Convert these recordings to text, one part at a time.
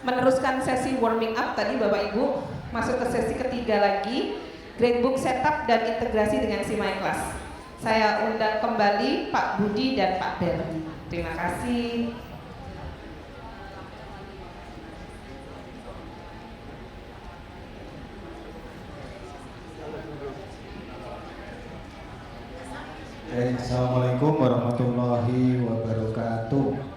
meneruskan sesi warming up tadi Bapak Ibu, masuk ke sesi ketiga lagi, gradebook setup dan integrasi dengan si My Class. Saya undang kembali Pak Budi dan Pak Berdi. Terima kasih. Assalamualaikum warahmatullahi wabarakatuh.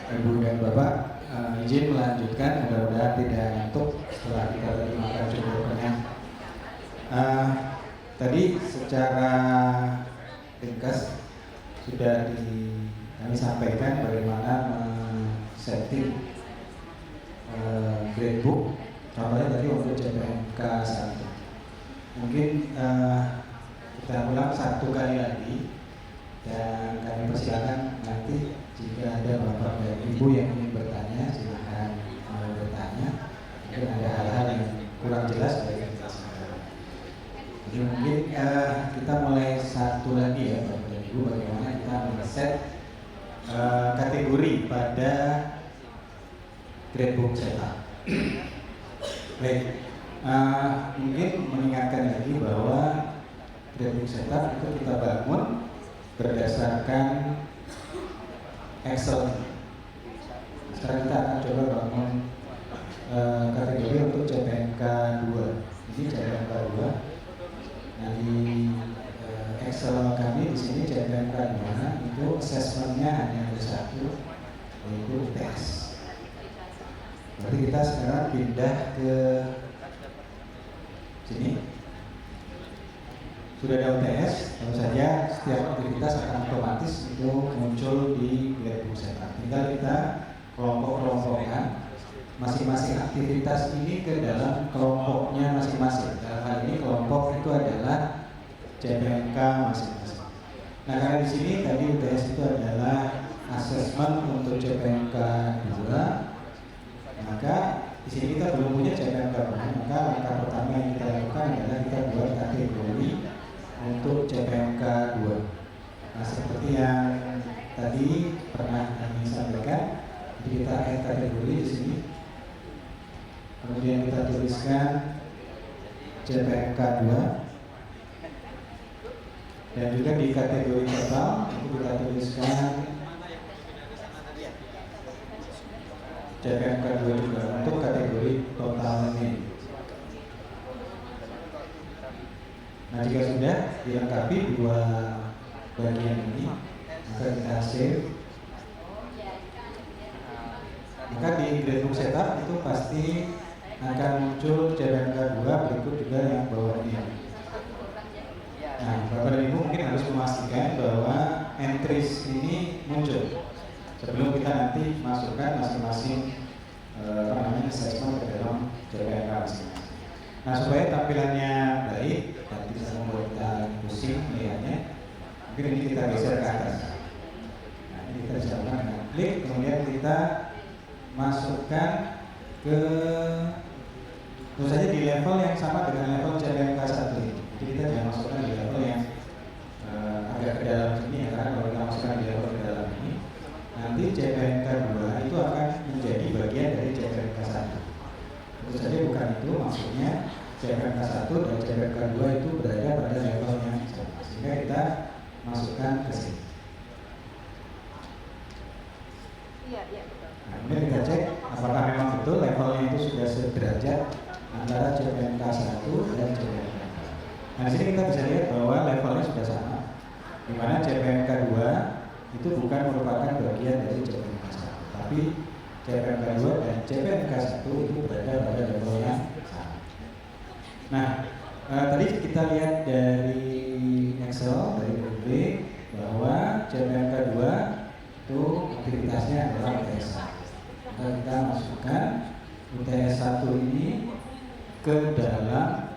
Ibu dan Bapak, izin melanjutkan, mudah-mudahan tidak ngantuk setelah kita tadi makan cukup kenyang. Tadi secara ringkas sudah kami sampaikan bagaimana setting gradebook, contohnya tadi untuk CPNK 1. Mungkin kita ulang satu kali lagi dan kami persilakan nanti jika ada bapak dan ibu yang ingin bertanya silakan bertanya. Mungkin ada hal-hal yang kurang jelas dari kita sekarang. Jadi mungkin kita mulai satu lagi ya bapak dan ibu, bagaimana kita men-set kategori pada gradebook setup. Baik. Mungkin mengingatkan lagi bahwa gradebook setup itu kita bangun berdasarkan Excel. Sekarang kita akan coba bangun kategori untuk CPNK 2. Ini CPNK 2. Nah di Excel kami di sini CPNK 2 itu assessmentnya hanya ada satu, yaitu UTS. Berarti kita sekarang pindah ke sini. Sudah ada UTS, tentu saja setiap aktivitas akan otomatis itu muncul di gradebook setup. Tinggal kita kelompok-kelompokkan masing-masing aktivitas ini ke dalam kelompoknya masing-masing. Dalam hal ini kelompok itu adalah CPNK masing-masing. Nah karena di sini tadi UTS itu adalah asesmen untuk CPNK 2, maka di sini kita belum punya CPNK 2, maka langkah pertama yang kita lakukan adalah kita buat kategori untuk CPNK 2. Nah seperti yang tadi pernah kami sampaikan, jadi kita add kategori di sini, kemudian kita tuliskan CPNK 2, dan juga di kategori total itu kita tuliskan CPNK 2 juga untuk kategori total ini. Nah jika sudah dilengkapi dua bagian ini, maka kita save. Maka di gradebook setup itu pasti akan muncul CPNK 2 berikut juga yang bawah ini. Nah Bapak dan Ibu mungkin harus memastikan bahwa entries ini muncul sebelum kita nanti masukkan masing-masing assessment ke dalam CPNK masing-masing. Nah supaya tampilannya baik dan tidak membuat kita pusing melihatnya, mungkin ini kita geser ke atas. Nah ini kita bisa lakukan dengan klik, kemudian kita masukkan ke tentu saja di level yang sama dengan level CPNK 1 ini. Jadi kita jangan masukkan di level yang agak ke dalam sini ya, karena kalau kita masukkan di level ke dalam ini, nanti CPNK 2 itu akan menjadi bagian dari CPNK 1. Tentu saja bukan itu maksudnya. CPNK 1 dan CPNK 2 itu berada pada level yang sama, sehingga kita masukkan ke sini. Iya, betul. Nah, kemudian kita cek apakah memang betul levelnya itu sudah sederajat antara CPNK 1 dan CPNK 2. Nah, di sini kita bisa lihat bahwa levelnya sudah sama, di mana CPNK 2 itu bukan merupakan bagian dari CPNK 1, tapi CPNK 2 dan CPNK 1 itu berada pada level yang sama. Nah, tadi kita lihat dari Excel, dari BB, bahwa CPNK 2 itu aktivitasnya adalah UTS 1. Maka kita masukkan UTS 1 ini ke dalam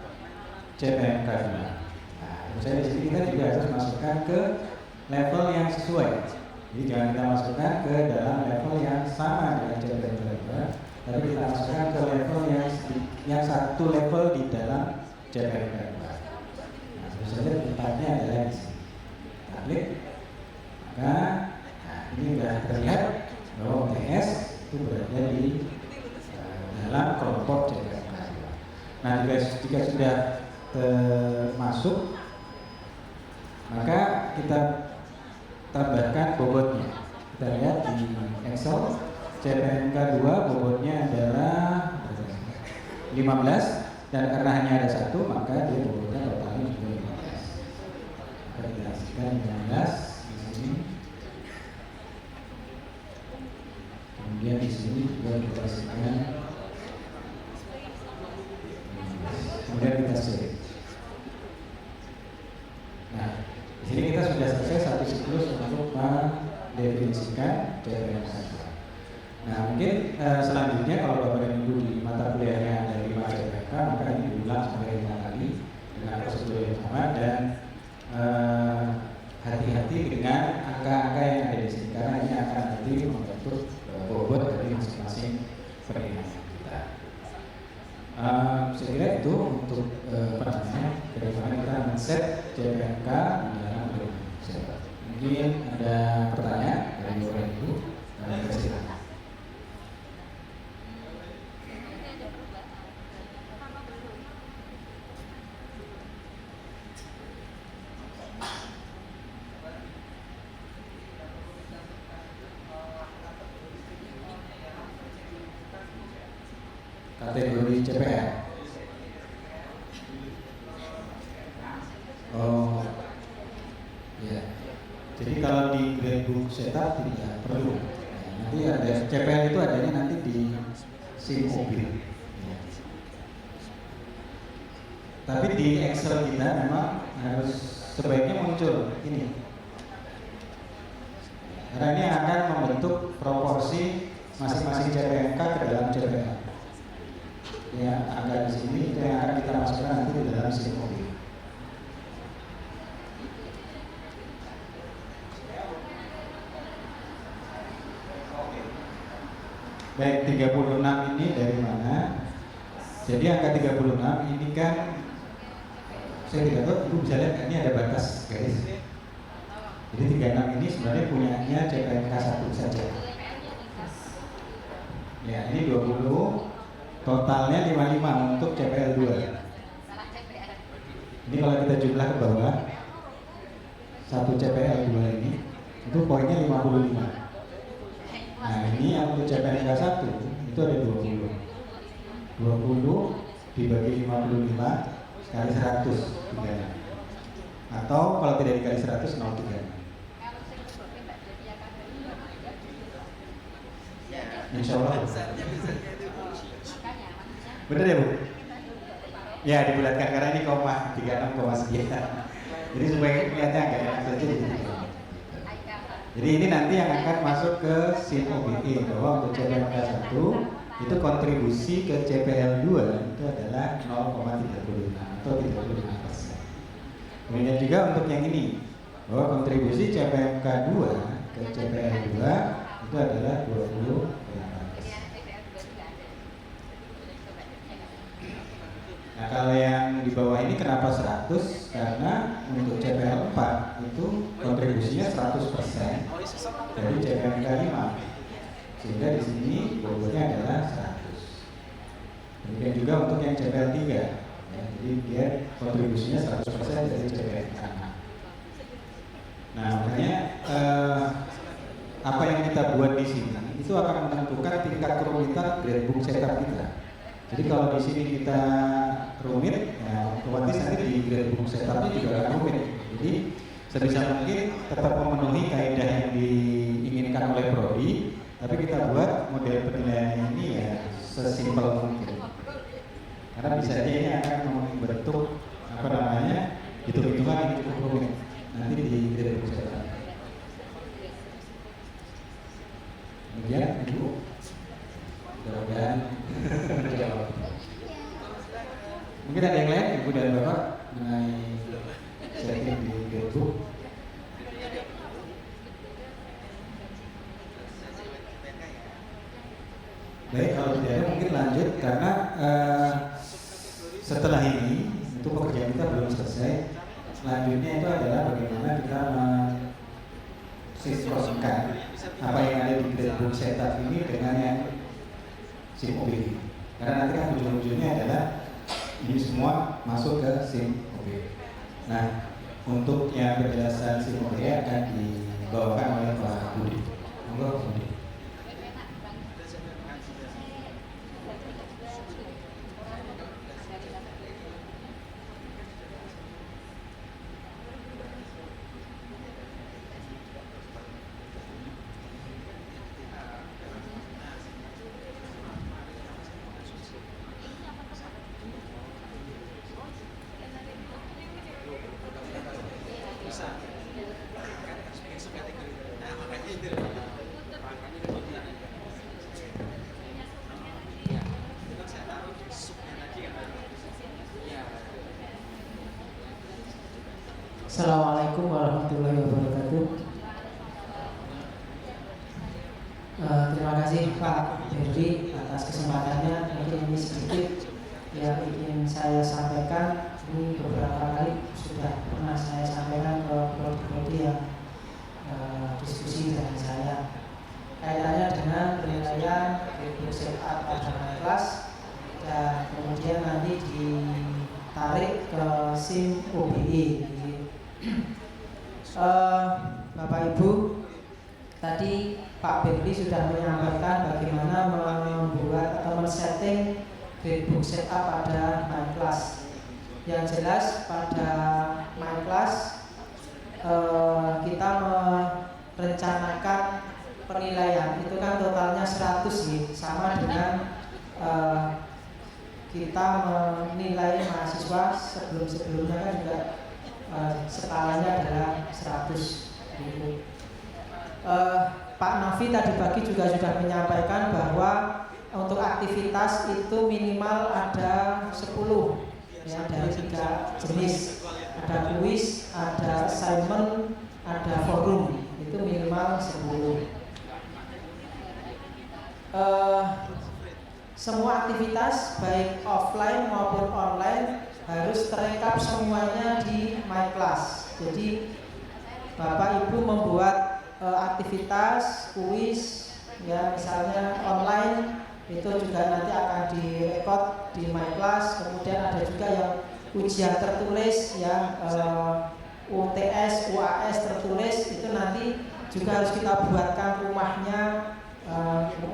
CPNK 2. Nah, misalnya di sini kita juga harus masukkan ke level yang sesuai. Jadi jangan kita masukkan ke dalam level yang sama dengan CPNK 2, tapi kita masukkan ke level yang satu level di dalam CPNK 2. Nah, tentu saja tempatnya adalah di sini. Kita klik, maka ini sudah terlihat bahwa UTS itu berada di dalam kelompok CPMK. Nah, jika sudah termasuk, maka kita tambahkan bobotnya. Kita lihat di Excel, CPMK 2 bobotnya adalah 15, dan karena hanya ada satu, maka dia bobotnya totalnya juga 15. Kita jelaskan 15 di sini. Kemudian di sini juga dikasihkan. Kemudian kita save. Nah, di sini kita sudah selesai satu siklus untuk mendefinisikan CPMK. Nah, mungkin selanjutnya kalau Bapak dan Ibu di mata kuliahnya ada 5 CPMK, maka ini diulang sampai 5 kali dengan prosedur yang sama, dan hati-hati dengan angka-angka yang ada di sini karena ini akan nanti membentuk bobot dari masing-masing penilaian kita. Saya kira itu untuk bagaimana kita men-set CPMK di dalam grade. Mungkin ada pertanyaan dari Bapak Ibu, silakan. Kategori CPR. Oh, ya. Jadi kalau di gradebook setup tidak perlu. Nanti ada CPR itu adanya nanti di SIM mobil. Ya. Tapi di Excel kita memang harus sebaiknya muncul ini. Karena ini akan membentuk proporsi masing-masing CPMK ke dalam CPR. Ya, angka di sini itu yang akan kita masukkan nanti di dalam SIM mobil. Baik, 36 ini dari mana? Jadi angka 36 ini kan saya tidak tahu, Ibu bisa lihat ini ada batas garis. Jadi 36 ini sebenarnya punyanya CPMK 1 saja. Ya, ini 20. Totalnya 55 untuk CPL 2. Ini kalau kita jumlah ke bawah, satu CPL 2 ini itu poinnya 55. Nah, ini yang untuk CPL 1 itu ada 20. 20 dibagi 55 kali 100 3. Atau kalau tidak dikali 100 0,3. Insya Allah. Benar ya Bu? Ya, dibulatkan karena ini koma 36, sekian. Jadi supaya kelihatannya agak enak saja di sini. Jadi ini nanti yang akan masuk ke SIM OBE bahwa untuk CPMK 1 itu kontribusi ke CPL 2 itu adalah 0,36 atau 35%. Kemudian juga untuk yang ini bahwa kontribusi CPMK 2 ke CPL 2 itu adalah 20. Nah, kalau yang di bawah ini kenapa 100? Karena untuk CPL 4 itu kontribusinya 100% dari CPMK 5. Sehingga di sini bobotnya adalah 100. Demikian juga untuk yang CPL 3. Ya, jadi dia kontribusinya 100% dari CPMK 6. Nah, makanya apa yang kita buat di sini itu akan menentukan tingkat kerumitan gradebook setup kita. Jadi kalau di sini kita rumit, ya otomatis nanti di gradebook setupnya juga akan rumit. Jadi sebisa mungkin tetap memenuhi kaidah yang diinginkan oleh Prodi, tapi kita buat model penilaian ini ya sesimpel mungkin. Karena bisa aja ini akan membentuk hitung-hitungan yang cukup rumit nanti di gradebook setup. Kemudian Ibu, mudah-mudahan menjawab. Mungkin ada yang lain Ibu dan Bapak mengenai setting di gradebook. Baik, kalau tidak ada mungkin lanjut karena setelah ini itu pekerjaan kita belum selesai. Selanjutnya itu adalah bagaimana kita sinkronkan apa yang ada di gradebook setup ini dengan yang SIM OB. Karena nanti kan ujung-ujungnya adalah ini semua masuk ke SIM OB. Nah, untuk yang penjelasan SIM OB akan dibawakan oleh Pak Budi. Monggo Budi. Assalamualaikum warahmatullahi wabarakatuh. Terima kasih Pak Berdi atas kesempatannya. Mungkin ini sedikit yang ingin saya sampaikan. Ini beberapa kali sudah pernah saya sampaikan ke prodi yang diskusi dengan saya. Kaitannya dengan penilaian gradebook setup pada kelas dan kemudian nanti ditarik ke SIM OBE. Bapak Ibu, tadi Pak Berli sudah menyampaikan bagaimana membuat atau men-setting gradebook setup pada My Class. Yang jelas pada My Class kita merencanakan penilaian itu kan totalnya 100 nih, sama dengan kita menilai mahasiswa sebelum-sebelumnya kan juga skalanya adalah 100 gitu. Pak Nafi tadi pagi juga sudah menyampaikan bahwa untuk aktivitas itu minimal ada 10 ya, dari 3 jenis. Ada kuis, ada assignment, ada forum, itu minimal 10. Semua aktivitas baik offline maupun online harus terekap semuanya di My Class. Jadi Bapak Ibu membuat aktivitas kuis ya misalnya online itu juga nanti akan direkod di My Class. Kemudian ada juga yang ujian tertulis yang UTS, UAS tertulis itu nanti juga harus kita buatkan rumahnya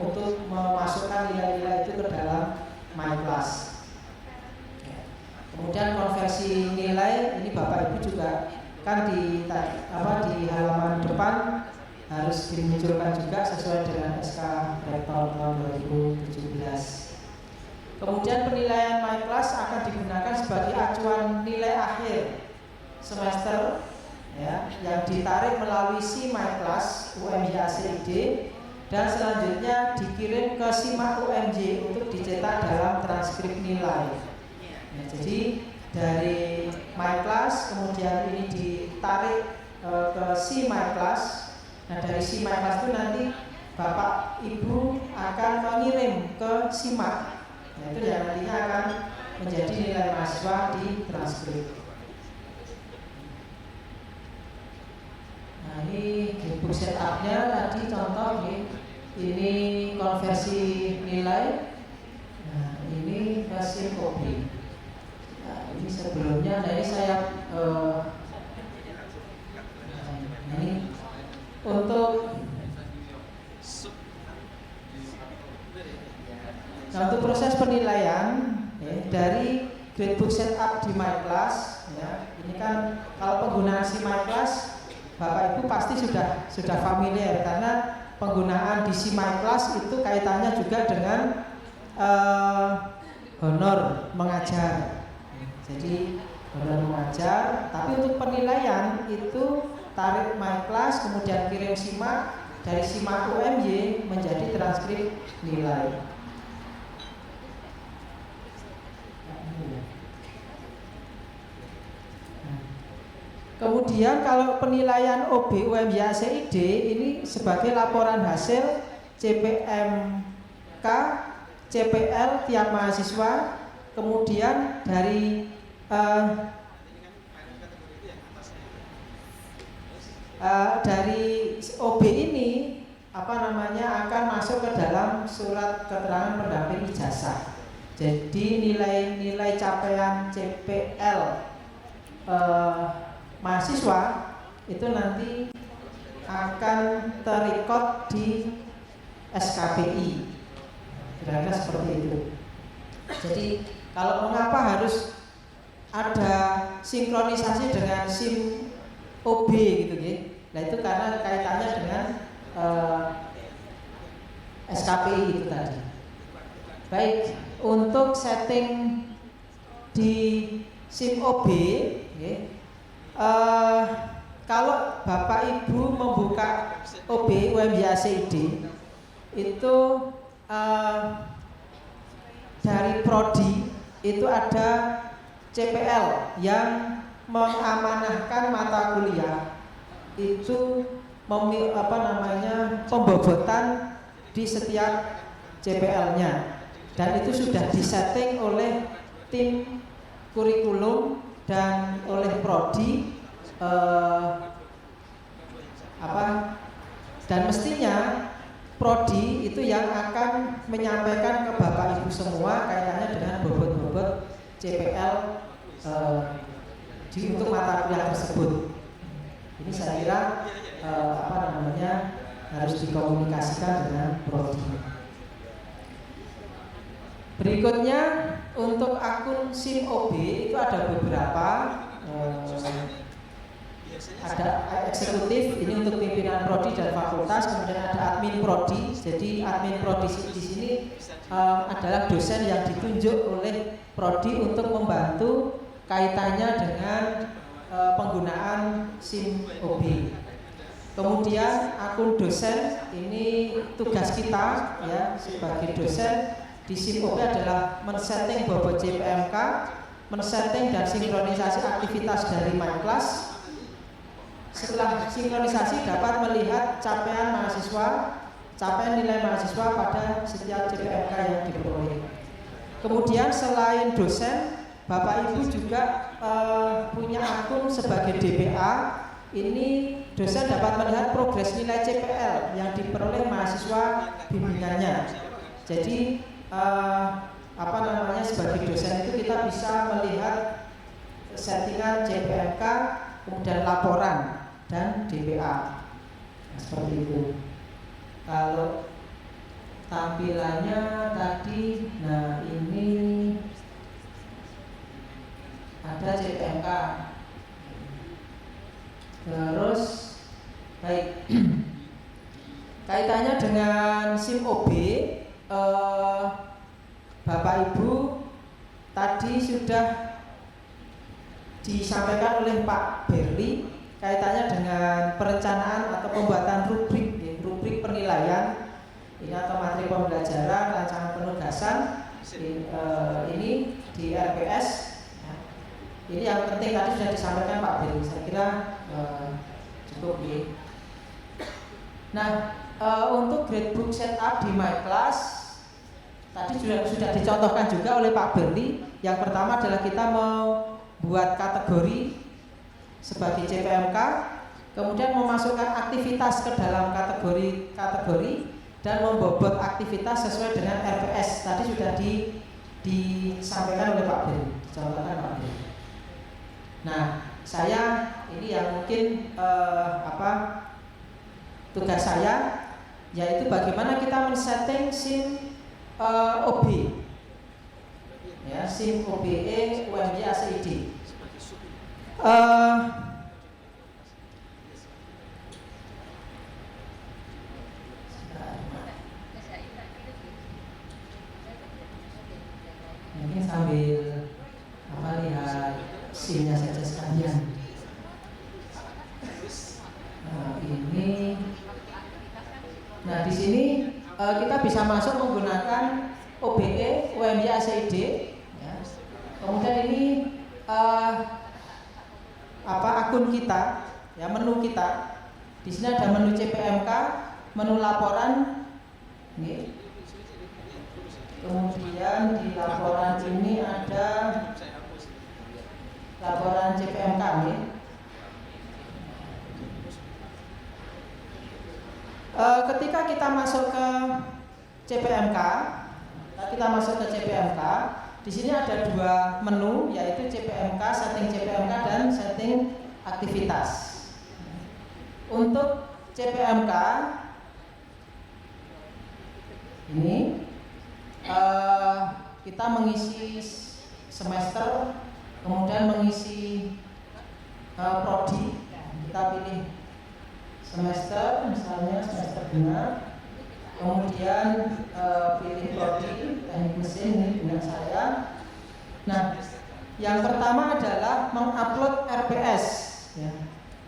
untuk memasukkan nilai-nilai itu ke dalam My Class. Kemudian konversi nilai ini Bapak Ibu juga kan di halaman depan harus dimunculkan juga sesuai dengan SK Rektor tahun 2017. Kemudian penilaian My Class akan digunakan sebagai acuan nilai akhir semester ya, yang ditarik melalui si My Class UMY-ACID dan selanjutnya dikirim ke SIMAK UMJ untuk dicetak dalam transkrip nilai. Ya, jadi dari My Class kemudian ini ditarik ke si My Class. Nah dari si My Class itu nanti Bapak Ibu akan mengirim ke SIMAK. Nah itu yang nantinya akan menjadi nilai mahasiswa di transkrip. Nah ini gradebook setupnya tadi contoh ini konversi nilai. Nah ini versi kopi. Nah ini sebelumnya dari saya ini untuk proses penilaian ya, dari gradebook setup di My Class ya, ini kan kalau penggunaan si My Class Bapak Ibu pasti sudah familiar karena penggunaan di si My Class itu kaitannya juga dengan honor mengajar. Jadi honor mengajar, tapi untuk penilaian itu tarik My Class kemudian kirim SIMAK, dari SIMAK UMY menjadi transkrip nilai. Kemudian kalau penilaian OB UMY-ACID ini sebagai laporan hasil CPMK, CPL tiap mahasiswa, kemudian dari dari OB ini akan masuk ke dalam surat keterangan pendamping ijazah. Jadi nilai-nilai capaian CPL mahasiswa itu nanti akan terrecord di SKPI, kira-kira seperti itu. Jadi kalau mengapa harus ada sinkronisasi dengan SIM OB gitu ya? Nah itu karena kaitannya dengan SKPI itu tadi. Baik, untuk setting di SIM OB, ya, kalau Bapak Ibu membuka OB UMY-ACID itu dari prodi itu ada CPL yang mengamanahkan mata kuliah itu pembobotan di setiap CPL-nya, dan itu sudah disetting oleh tim kurikulum dan oleh prodi dan mestinya prodi itu yang akan menyampaikan ke Bapak Ibu semua kaitannya dengan bobot-bobot CPL untuk mata kuliah tersebut. Ini saya kira harus dikomunikasikan dengan prodi. Berikutnya untuk akun SIM OB itu ada beberapa, ada eksekutif, ini untuk pimpinan prodi dan fakultas, kemudian ada admin prodi. Jadi admin prodi di sini adalah dosen yang ditunjuk oleh prodi untuk membantu kaitannya dengan penggunaan SIM OB. Kemudian akun dosen, ini tugas kita ya sebagai dosen di SIM OB adalah men-setting bobot JPMK, men-setting dan sinkronisasi aktivitas dari My Class. Setelah sinkronisasi dapat melihat capaian mahasiswa, capaian nilai mahasiswa pada setiap JPMK yang diperoleh. Kemudian selain dosen, Bapak Ibu juga punya akun sebagai DPA. Ini dosen dapat melihat progres nilai CPL yang diperoleh mahasiswa bimbingannya. Jadi sebagai dosen itu kita bisa melihat settingan CPMK, kemudian laporan dan DPA. Nah, seperti itu. Kalau tampilannya tadi, nah ini ada CPMK. Terus baik, kaitannya dengan SIM OB, Bapak Ibu tadi sudah disampaikan oleh Pak Berli kaitannya dengan perencanaan atau pembuatan rubrik penilaian ini atau materi pembelajaran, rancangan penugasan ini di RPS. Ini yang penting tadi sudah disampaikan Pak Berli, saya kira cukup ya. Nah, untuk gradebook setup di My Class tadi sudah dicontohkan juga oleh Pak Berli. Yang pertama adalah kita mau buat kategori sebagai CPMK, kemudian memasukkan aktivitas ke dalam kategori dan membobot aktivitas sesuai dengan RPS. Tadi sudah disampaikan oleh Pak Berli, dicontohkan Pak Berli. Nah, saya ini yang mungkin tugas saya yaitu bagaimana kita men-setting SIM OB, ya, SIM OBE UMY-ACID. Mungkin sambil lihat SIM-nya saja sekalian. Nah di sini kita bisa masuk menggunakan OBE UMY-ACID. Ya. Kemudian ini akun kita, ya, menu kita. Di sini ada menu CPMK, menu laporan. Ini. Kemudian di laporan ini ada laporan CPMK nih. Ketika kita masuk ke CPMK, di sini ada dua menu, yaitu CPMK, setting CPMK dan setting aktivitas. Untuk CPMK ini kita mengisi semester, kemudian mengisi prodi. Kita pilih semester, misalnya semester genap, kemudian pilih prodi teknik mesin, ini dengan saya. Nah, yang pertama adalah mengupload RPS ya.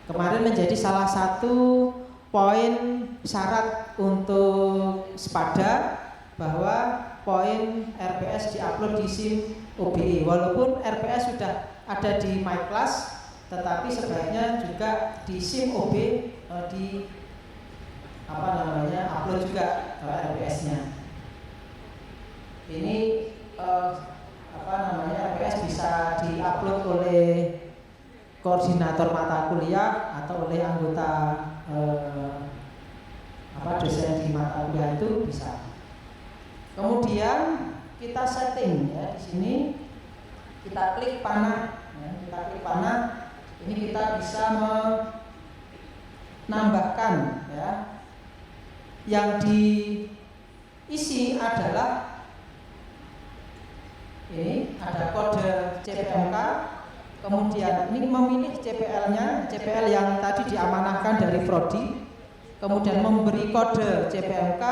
Kemarin menjadi salah satu poin syarat untuk Spada bahwa poin RPS diupload di SIM OBE. Walaupun RPS sudah ada di MyClass, tetapi sebaiknya juga di SIM OB di upload juga RPS-nya. Ini RPS bisa diupload oleh koordinator mata kuliah atau oleh anggota dosen di mata kuliah itu bisa. Kemudian kita setting ya, di sini kita klik panah ya, ini kita bisa menambahkan ya. Yang diisi adalah ini ada kode CPMK, kemudian ini memilih CPL-nya, CPL yang tadi diamanahkan dari prodi, kemudian memberi kode CPMK,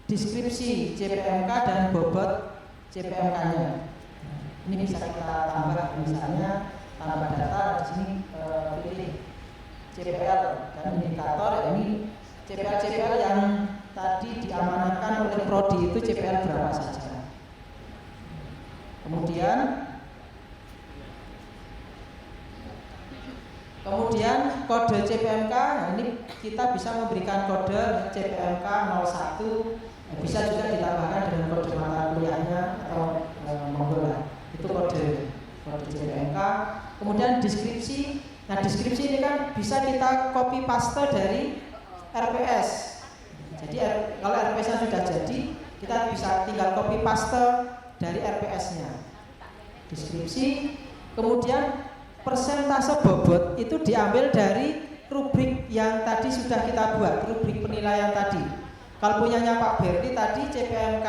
deskripsi CPMK dan bobot CPMK-nya. Ini bisa kita tambah, misalnya tambah data di sini pilih CPL dan indikator. Ini CPL yang tadi diamanahkan oleh prodi itu CPL berapa saja. Kemudian kode CPMK, nah ini kita bisa memberikan kode CPMK 01, bisa juga ditambahkan dengan kode mata kuliahnya atau monggo. Itu kode CPMK. Kemudian deskripsi. Nah, deskripsi ini kan bisa kita copy paste dari RPS. Jadi kalau RPS-nya sudah jadi, kita bisa tinggal copy paste dari RPS-nya. Deskripsi. Kemudian persentase bobot itu diambil dari rubrik yang tadi sudah kita buat, rubrik penilaian tadi. Kalau punyanya Pak Berli tadi CPMK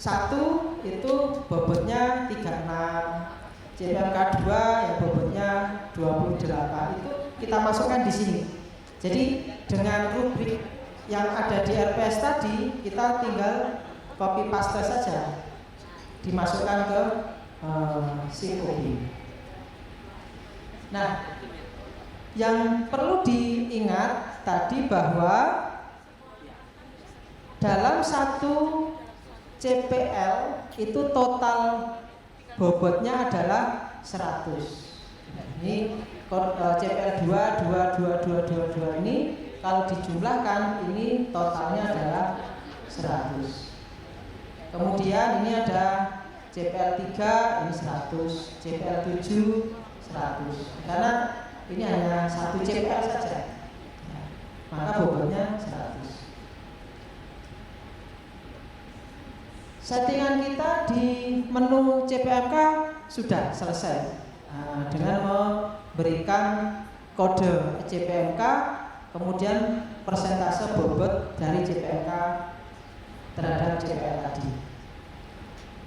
1 itu bobotnya 36, CPMK 2 yang bobotnya 28, itu kita masukkan di sini. Jadi dengan rubrik yang ada di RPS tadi, kita tinggal copy paste saja, dimasukkan ke SIM OB. Nah, yang perlu diingat tadi bahwa dalam satu CPL itu total bobotnya adalah 100. Ini CPL 2 ini kalau dijumlahkan ini totalnya adalah 100. Kemudian ini ada CPL 3 ini 100, CPL 7 100. Karena ini hanya satu CPL saja, maka bobotnya 100. Settingan kita di menu CPMK sudah selesai dengan memberikan kode CPMK, kemudian persentase bobot dari CPMK terhadap CPL tadi.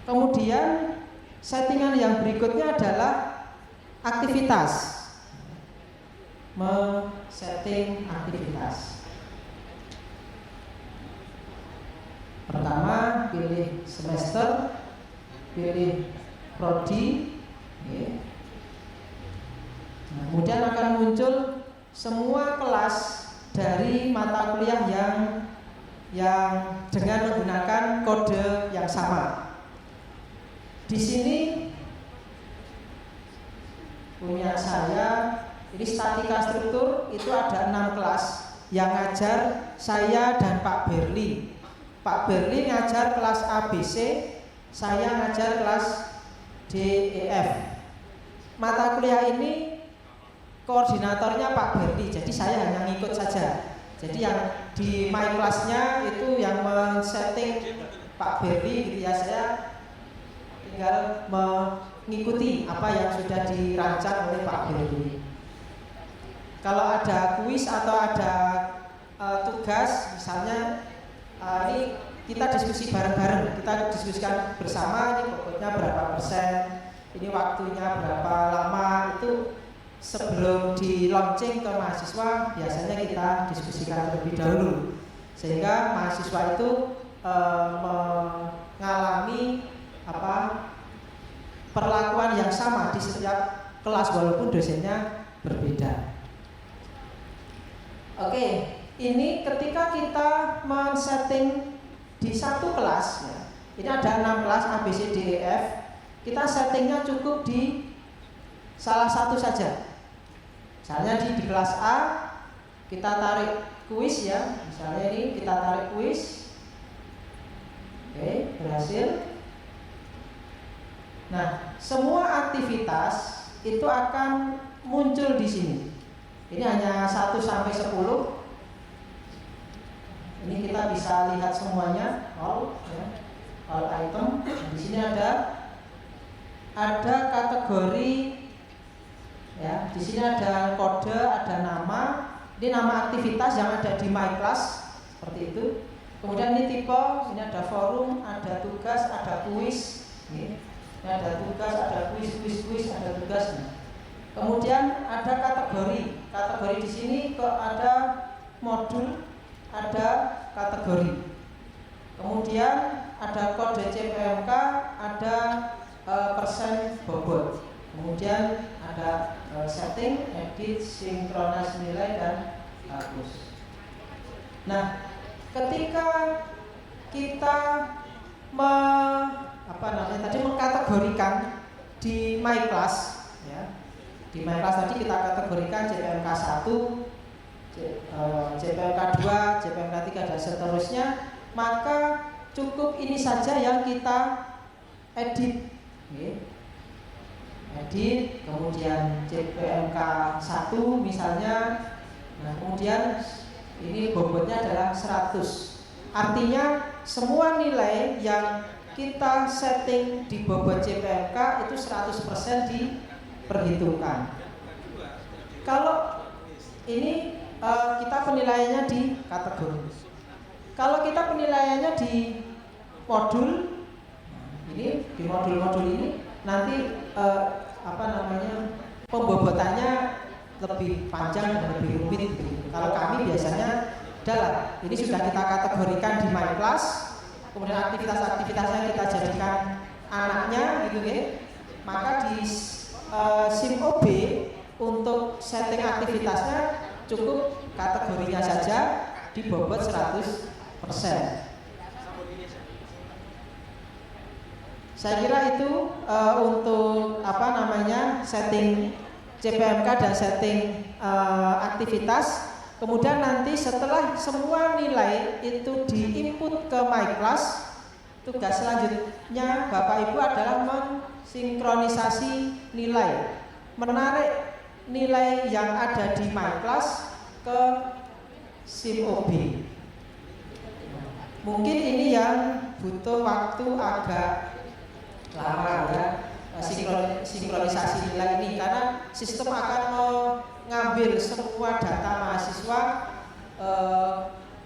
Kemudian settingan yang berikutnya adalah aktivitas, men-setting aktivitas. Pertama pilih semester, pilih prodi, nah, kemudian akan muncul semua kelas dari mata kuliah yang dengan menggunakan kode yang sama. Di sini punya saya, ini statika struktur, itu ada 6 kelas yang ngajar saya dan Pak Berli. Pak Berli ngajar kelas ABC, saya ngajar kelas DEF. Mata kuliah ini koordinatornya Pak Berli, jadi saya hanya ngikut saja. Jadi yang di my class-nya itu yang men-setting Pak Berli gitu ya, saya tinggal mengikuti apa yang sudah dirancang oleh Pak Berli. Kalau ada kuis atau ada tugas, misalnya ini kita diskusi bareng-bareng, kita diskusikan bersama ini bobotnya berapa persen, ini waktunya berapa lama, itu sebelum di launching ke mahasiswa biasanya kita diskusikan terlebih dahulu sehingga mahasiswa itu mengalami perlakuan yang sama di setiap kelas walaupun dosennya berbeda. Oke, ini ketika kita men-setting di satu kelas ya, ini ada 6 kelas A, B, C, D, E, F, kita settingnya cukup di salah satu saja. Misalnya di kelas A kita tarik kuis ya, misalnya ini kita tarik kuis. Oke, berhasil. Nah, semua aktivitas itu akan muncul di sini. Ini hanya 1 sampai 10. Ini kita bisa lihat semuanya, all ya, all item. Di sini ada kategori. Ya, di sini ada kode, ada nama. Ini nama aktivitas yang ada di my class seperti itu. Kemudian ini tipe, ini ada forum, ada tugas, ada kuis. Ini ada tugas, ada kuis, ada tugas. Kemudian ada kategori. Kategori di sini ada modul, ada kategori. Kemudian ada kode CPMK, ada persen bobot. Kemudian ada setting, edit, sinkronis nilai dan hapus. Nah, ketika kita mengkategorikan di my class ya. Di my class tadi kita kategorikan CPMK 1, CPMK 2, CPMK 3 dan seterusnya, maka cukup ini saja yang kita edit. Edit, kemudian CPMK 1 misalnya. Nah, kemudian ini bobotnya adalah 100. Artinya semua nilai yang kita setting di bobot CPMK itu 100% diperhitungkan. Kalau ini kita penilaiannya di kategori. Kalau kita penilaiannya di modul, ini di modul-modul ini nanti pembobotannya lebih panjang dan lebih rumit. Kalau kami biasanya adalah ini sudah kita kategorikan di my class, kemudian aktivitas-aktivitasnya kita jadikan anaknya gitu ya. Maka di SIM OB untuk setting aktivitasnya cukup kategorinya saja di bobot 100%. Saya kira itu untuk setting CPMK dan setting aktivitas. Kemudian nanti setelah semua nilai itu diinput ke my class, tugas selanjutnya Bapak Ibu adalah mensinkronisasi nilai, menarik nilai yang ada di my class ke SIM OB. Mungkin ini yang butuh waktu agak lama ya, sinkronisasi nilai ini, karena sistem akan mengambil semua data mahasiswa.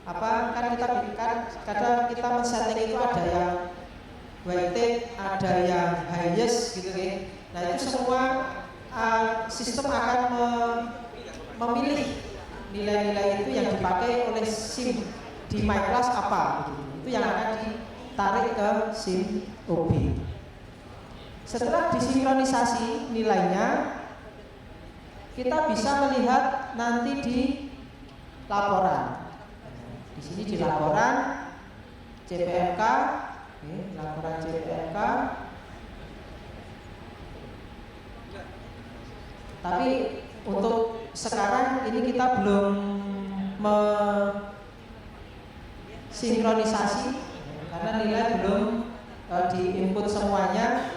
Kan kita men-setting itu ada yang weighted, ada yang highest gitu ya. Nah, itu semua sistem akan memilih nilai-nilai itu yang dipakai oleh SIM di my class apa gitu. Itu yang akan ditarik ke SIM OB. Setelah disinkronisasi nilainya, kita bisa melihat nanti di laporan. Di sini di laporan CPMK, laporan CPMK. Tapi untuk sekarang ini kita belum sinkronisasi karena nilai belum diinput semuanya.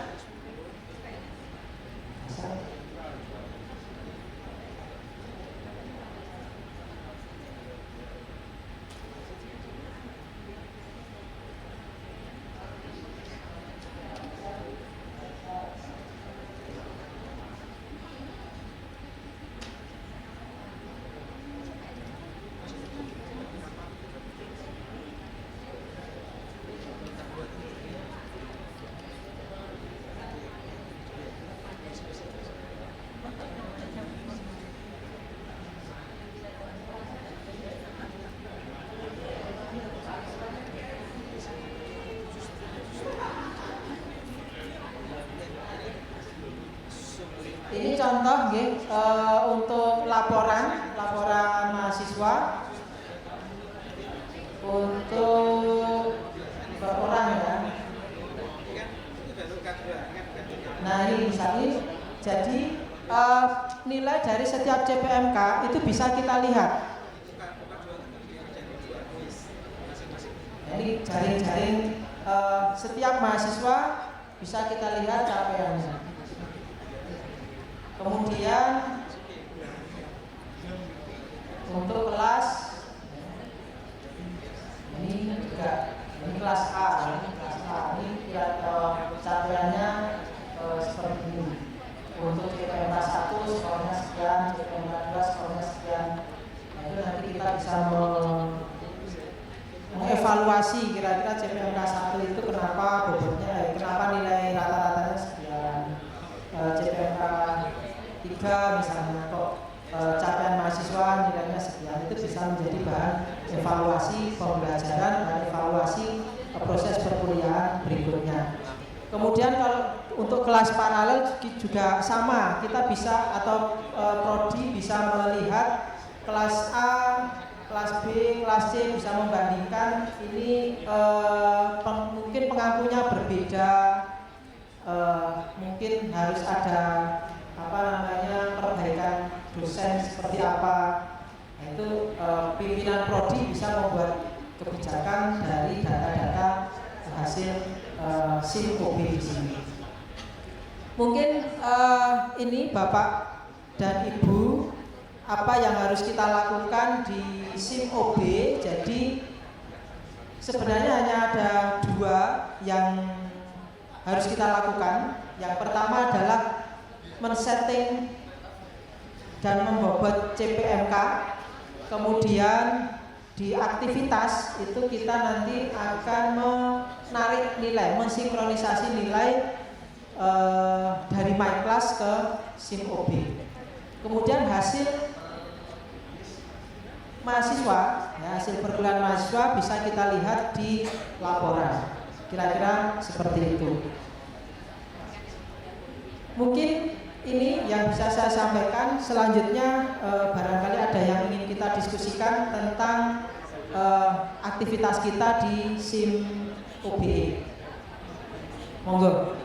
contoh nggih, untuk laporan mahasiswa untuk berapa orang ya. Nah ini misalnya, jadi nilai dari setiap CPMK itu bisa kita lihat. Jadi jaring-jaring setiap mahasiswa bisa kita lihat capaiannya. Kemudian untuk kelas ini juga, ini kelas A, ini kira-kira capaiannya seperti ini. Untuk CPMK 1 skornya sekian, CPMK 2 skornya sekian. Nah, itu nanti kita bisa mengevaluasi kira-kira CPMK 1 itu kenapa bobotnya, kenapa nilai rata-ratanya sekian. CPMK 3 misalnya kok capaian mahasiswa nilainya sekian, itu bisa menjadi bahan evaluasi pembelajaran dan evaluasi proses perkuliahan berikutnya. Kemudian kalau untuk kelas paralel juga sama, kita bisa atau prodi bisa melihat kelas A, kelas B, kelas C, bisa membandingkan ini mungkin pengakunya berbeda, mungkin harus ada perbaikan dosen seperti apa. Nah, itu pimpinan prodi bisa membuat kebijakan dari data-data hasil SIM OB di sini. Mungkin ini Bapak dan Ibu, apa yang harus kita lakukan di SIM OB. Jadi sebenarnya hanya ada 2 yang harus kita lakukan. Yang pertama adalah men-setting dan membobot CPMK. Kemudian di aktivitas itu kita nanti akan menarik nilai, mensinkronisasi nilai dari MyClass ke SIM OB. Kemudian hasil mahasiswa, ya, hasil perkuliahan mahasiswa bisa kita lihat di laporan. Kira-kira seperti itu. Mungkin ini yang bisa saya sampaikan. Selanjutnya barangkali ada yang ingin kita diskusikan tentang aktivitas kita di SIM OBE. Monggo.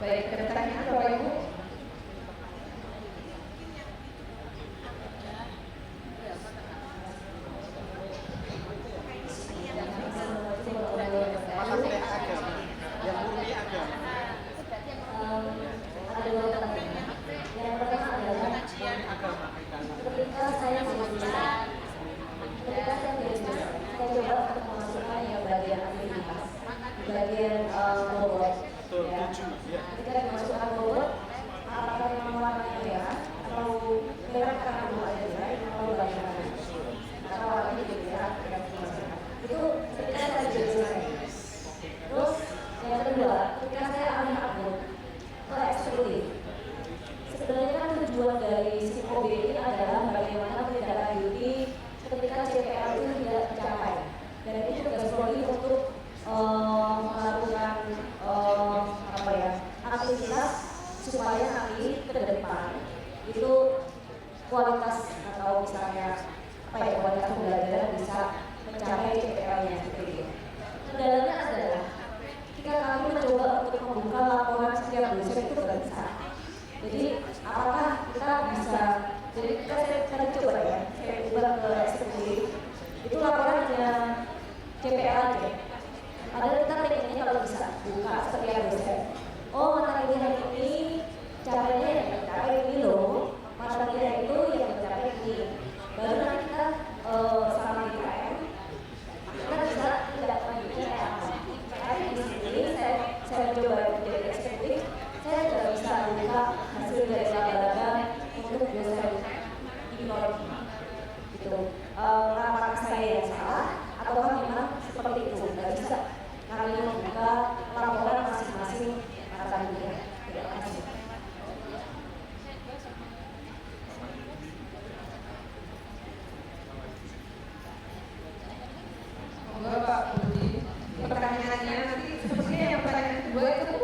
Baik, ada pertanyaan Bapak Ibu? Jadi kita coba ya, saya ubah ke eksekutif. Itu laporannya CPL aja. Padahal kita pengennya kalau bisa buka setiap dosen. Oh, mata kuliah ini capaiannya yang mencapai ini loh. Mata kuliah itu yang mencapai ini. Baru nanti kita sama IKM kita bisa tidak lanjutnya kayak apa. Tapi di sini saya coba menjadi eksekutif, saya tidak bisa buka hasil dari laba-laba untuk dosen biologi. Gitu. Apakah saya yang salah atau memang seperti itu? Tidak bisa kami membuka laporan masing-masing mata kuliah. Terima kasih. Enggak Pak Budi, pertanyaannya nanti sepertinya yang pertanyaan kedua itu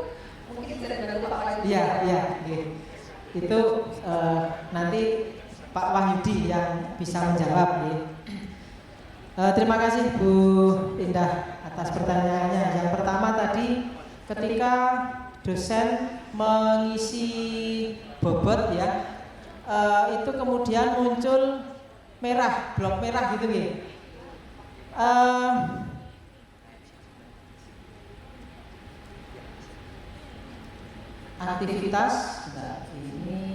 mungkin bisa dibantu Pak Wahyudi. Iya, iya, iya. Itu nanti Pak Wahyudi yang bisa menjawab. Ya. Terima kasih Bu Indah atas pertanyaannya. Yang pertama tadi ketika dosen mengisi bobot ya, itu kemudian muncul merah, blok merah gitu ya. Aktivitas ini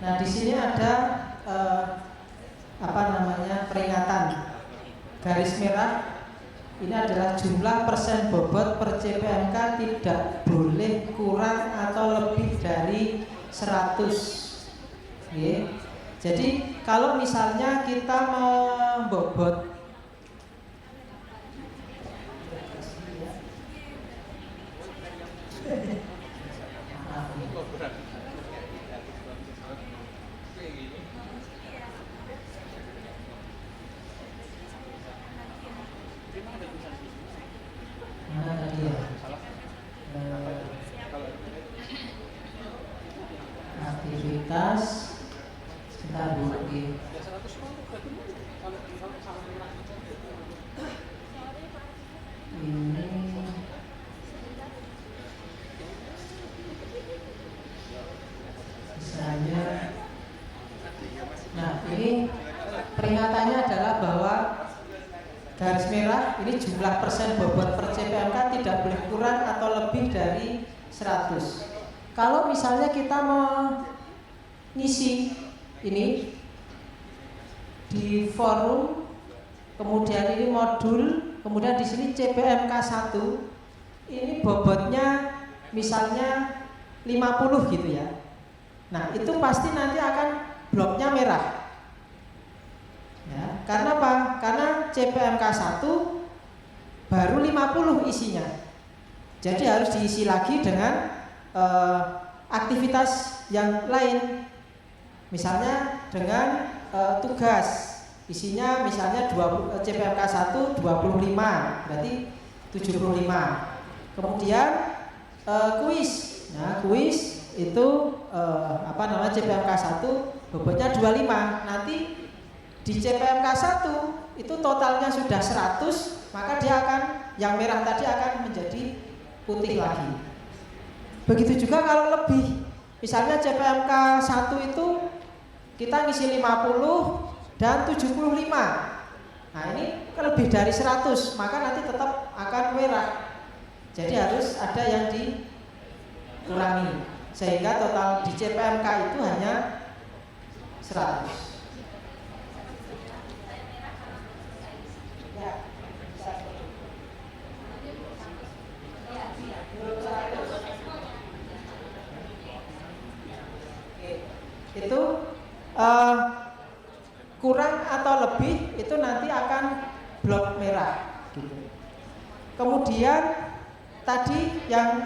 nah di sini ada peringatan garis merah. Ini adalah jumlah persen bobot per CPMK tidak boleh kurang atau lebih dari 100. Oke. Jadi kalau misalnya kita membobot aktivitas sebentar Bu. Ini misalnya, nah ini peringatannya adalah bahwa garis merah ini jumlah persen bobot per CPMK tidak boleh kurang atau lebih dari 100. Kalau misalnya kita mengisi ini di forum, kemudian ini modul, kemudian di sini CPMK 1, ini bobotnya misalnya 50 gitu ya. Nah, itu pasti nanti akan bloknya merah. Ya, karena apa? Karena CPMK 1 baru 50 isinya. Jadi harus diisi lagi dengan aktivitas yang lain. Misalnya dengan tugas. Isinya misalnya CPMK 1 25, berarti 75. Kemudian kuis. Nah, kuis itu CPMK 1 bobotnya 25. Nanti di CPMK 1 itu totalnya sudah 100, maka dia akan yang merah tadi akan menjadi putih lagi. Begitu juga kalau lebih. Misalnya CPMK 1 itu kita ngisi 50 dan 75. Nah, ini lebih dari 100, maka nanti tetap akan merah. Jadi harus ada yang dikurangi. Sehingga total di CPMK itu hanya 100. Itu kurang atau lebih itu nanti akan blok merah gitu. Kemudian tadi yang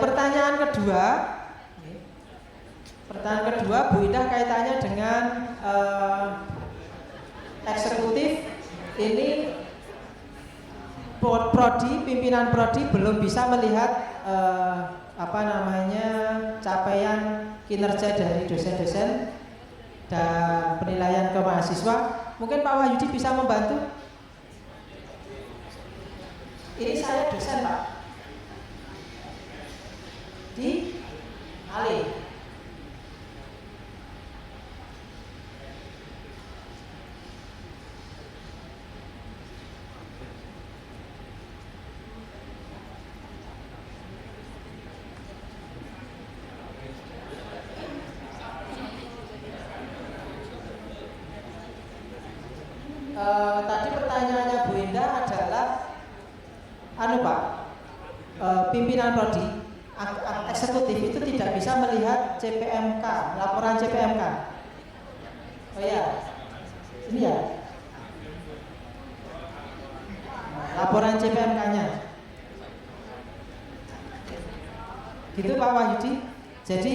pertanyaan kedua, Pertanyaan kedua, Bu Indah, kaitannya dengan eksekutif. Ini prodi, pimpinan prodi belum bisa melihat capaian kinerja dari dosen-dosen dan penilaian ke mahasiswa. Mungkin Pak Wahyudi bisa membantu. Ini saya dosen, Pak, di Ale. Tadi pertanyaannya Bu Indah adalah Pak, pimpinan prodi eksekutif itu tidak bisa melihat CPMK, laporan CPMK. Oh ya, ini ya, laporan CPMK-nya. Gitu Pak Wahyudi. Jadi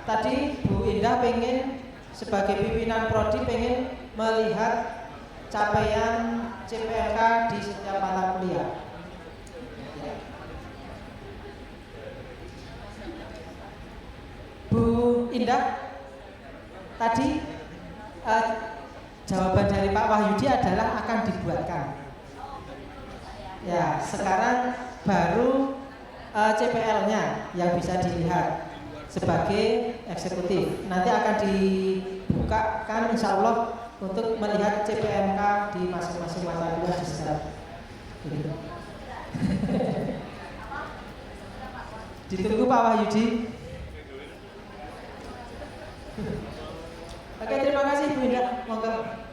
tadi Bu Indah pengen sebagai pimpinan prodi pengen melihat capaian CPMK di setiap mata kuliah. Bu Indah, tadi jawaban dari Pak Wahyudi adalah akan dibuatkan. Ya, sekarang baru CPL-nya yang bisa dilihat sebagai eksekutif. Nanti akan dibukakan insya Allah untuk melihat CPMK di masing-masing mata kuliah di setiap. Ditunggu Pak Wahyudi. Oke, terima kasih Bu Indah. Monggo.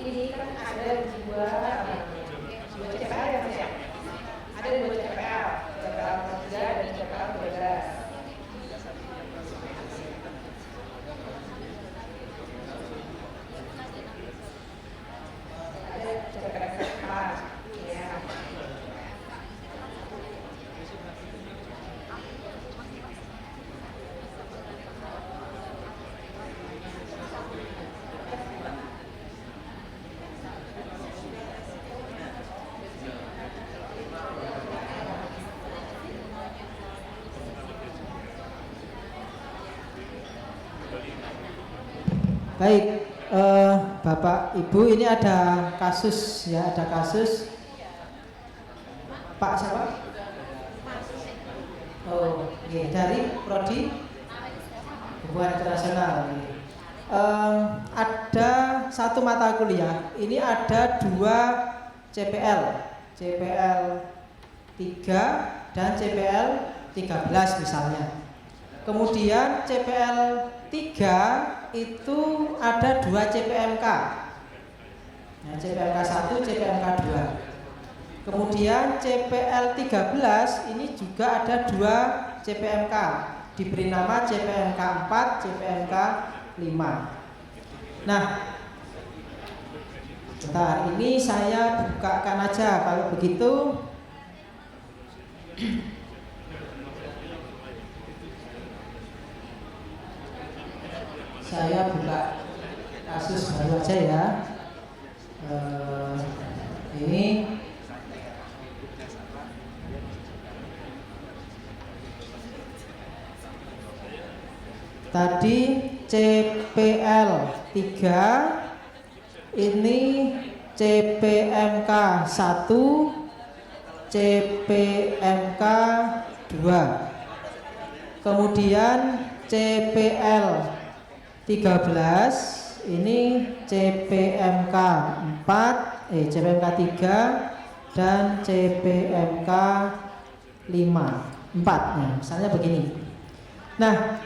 Ini kan ada dua CPL ya Mas ya? Ada dua CPL, CPL 3 dan CPL 12. Ada CPL 4, ya. Baik, Bapak Ibu, ini ada kasus ya, ada kasus Pak siapa? Oh, okay. Dari prodi. hubungan internasional. Ada satu mata kuliah, ini ada 2 CPL, CPL 3 dan CPL 13 misalnya. Kemudian CPL 3 itu ada 2 CPMK, ya, CPMK 1, CPMK 2. Kemudian CPL 13 ini juga ada 2 CPMK, diberi nama CPMK 4, CPMK 5. Nah, bentar, ini saya bukakan aja kalau begitu. Saya buka kasus baru aja ya. Ini tadi CPL 3, ini CPMK 1, CPMK 2. Kemudian CPL 13 ini CPMK 4, CPMK 3 dan CPMK 5, 4 ya, misalnya begini. Nah,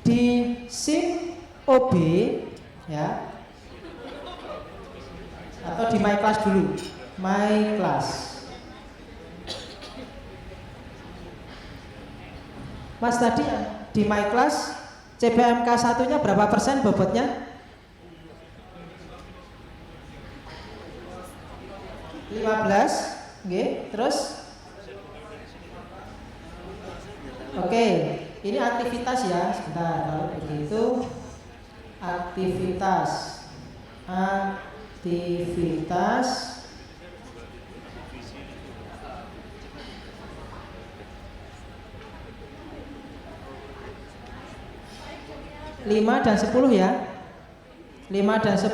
di SIM OB ya, atau di My Class dulu, My Class. Mas tadi di My Class CPMK 1-nya berapa persen bobotnya? 15, oke, terus? Oke, ini aktivitas ya, sebentar, kalau begitu aktivitas 5 dan 10 ya, 5 dan 10.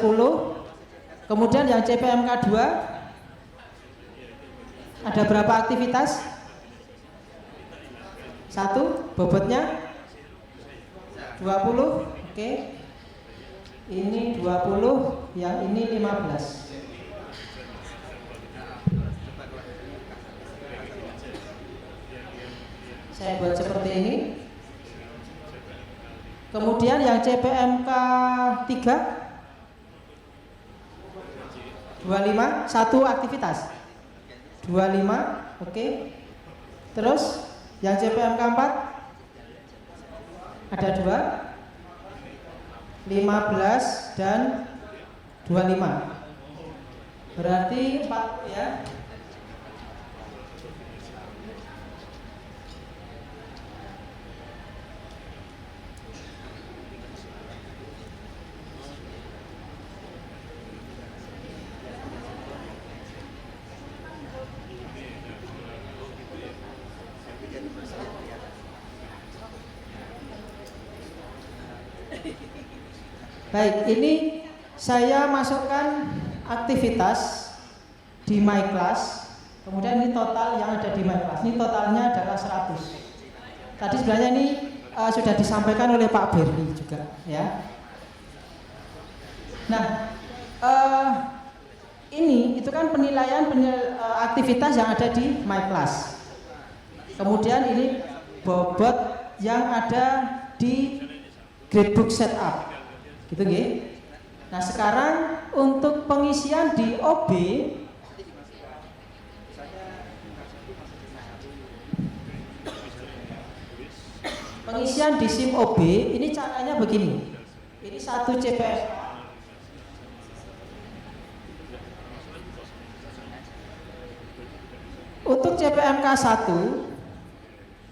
Kemudian yang CPMK 2 ada berapa aktivitas? 1, bobotnya 20, oke. Ini 20, yang ini 15. Saya buat seperti ini. Kemudian yang CPMK 3 25, 1 aktivitas 25, oke. Terus yang CPMK 4 ada 2, 15 dan 25. Berarti 4 ya. Baik, ini saya masukkan aktivitas di My Class. Kemudian ini total yang ada di My Class. Ini totalnya adalah 100. Tadi sebenarnya ini sudah disampaikan oleh Pak Berli juga, ya. Nah, ini itu kan penilaian aktivitas yang ada di My Class. Kemudian ini bobot yang ada di Gradebook Setup. Gitu nggih. Nah, sekarang untuk pengisian di OB pengisian di SIM OB ini caranya begini. Ini 1 CPM. Untuk CPMK 1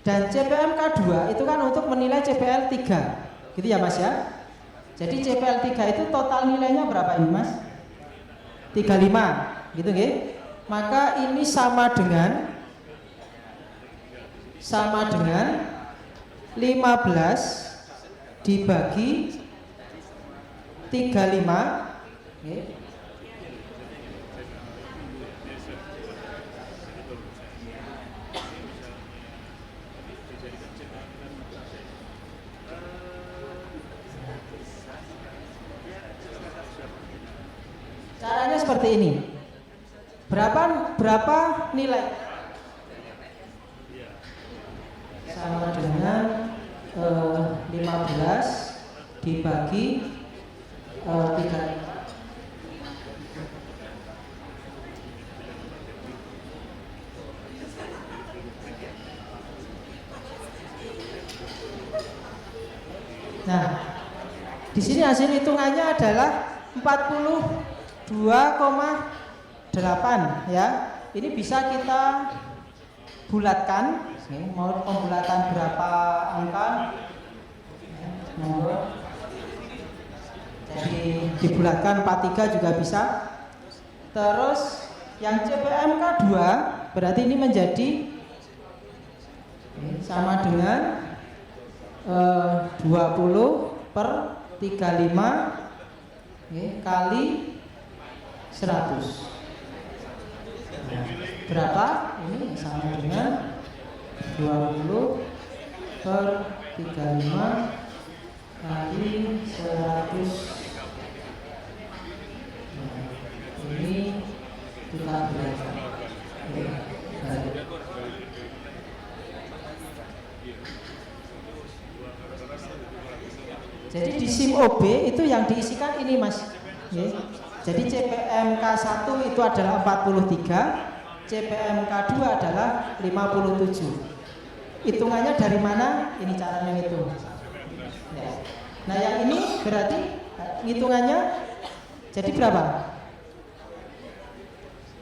dan CPMK 2 itu kan untuk menilai CPL 3. Gitu ya, Mas ya? Jadi CPL 3 itu total nilainya berapa ini, Mas? 35, gitu nggih? Maka ini sama dengan 15 dibagi 35, okay. seperti ini. Berapa nilai? Sama dengan 15 dibagi 3. Nah, di sini hasil hitungannya adalah 42,8 ya. Ini bisa kita bulatkan. Mau pembulatan berapa angka? Jadi dibulatkan 43 juga bisa. Terus yang CPMK 2 berarti ini menjadi sama dengan 20/35 kali 100. Berapa? Ini sama dengan 20/35 kali 100. Ini kita belajar. Jadi di SIM OB itu yang diisikan ini Mas. Jadi CPMK 1 itu adalah 43, CPMK 2 adalah 57. Hitungannya dari mana? Ini caranya ngitung. Nah yang ini berarti hitungannya jadi berapa?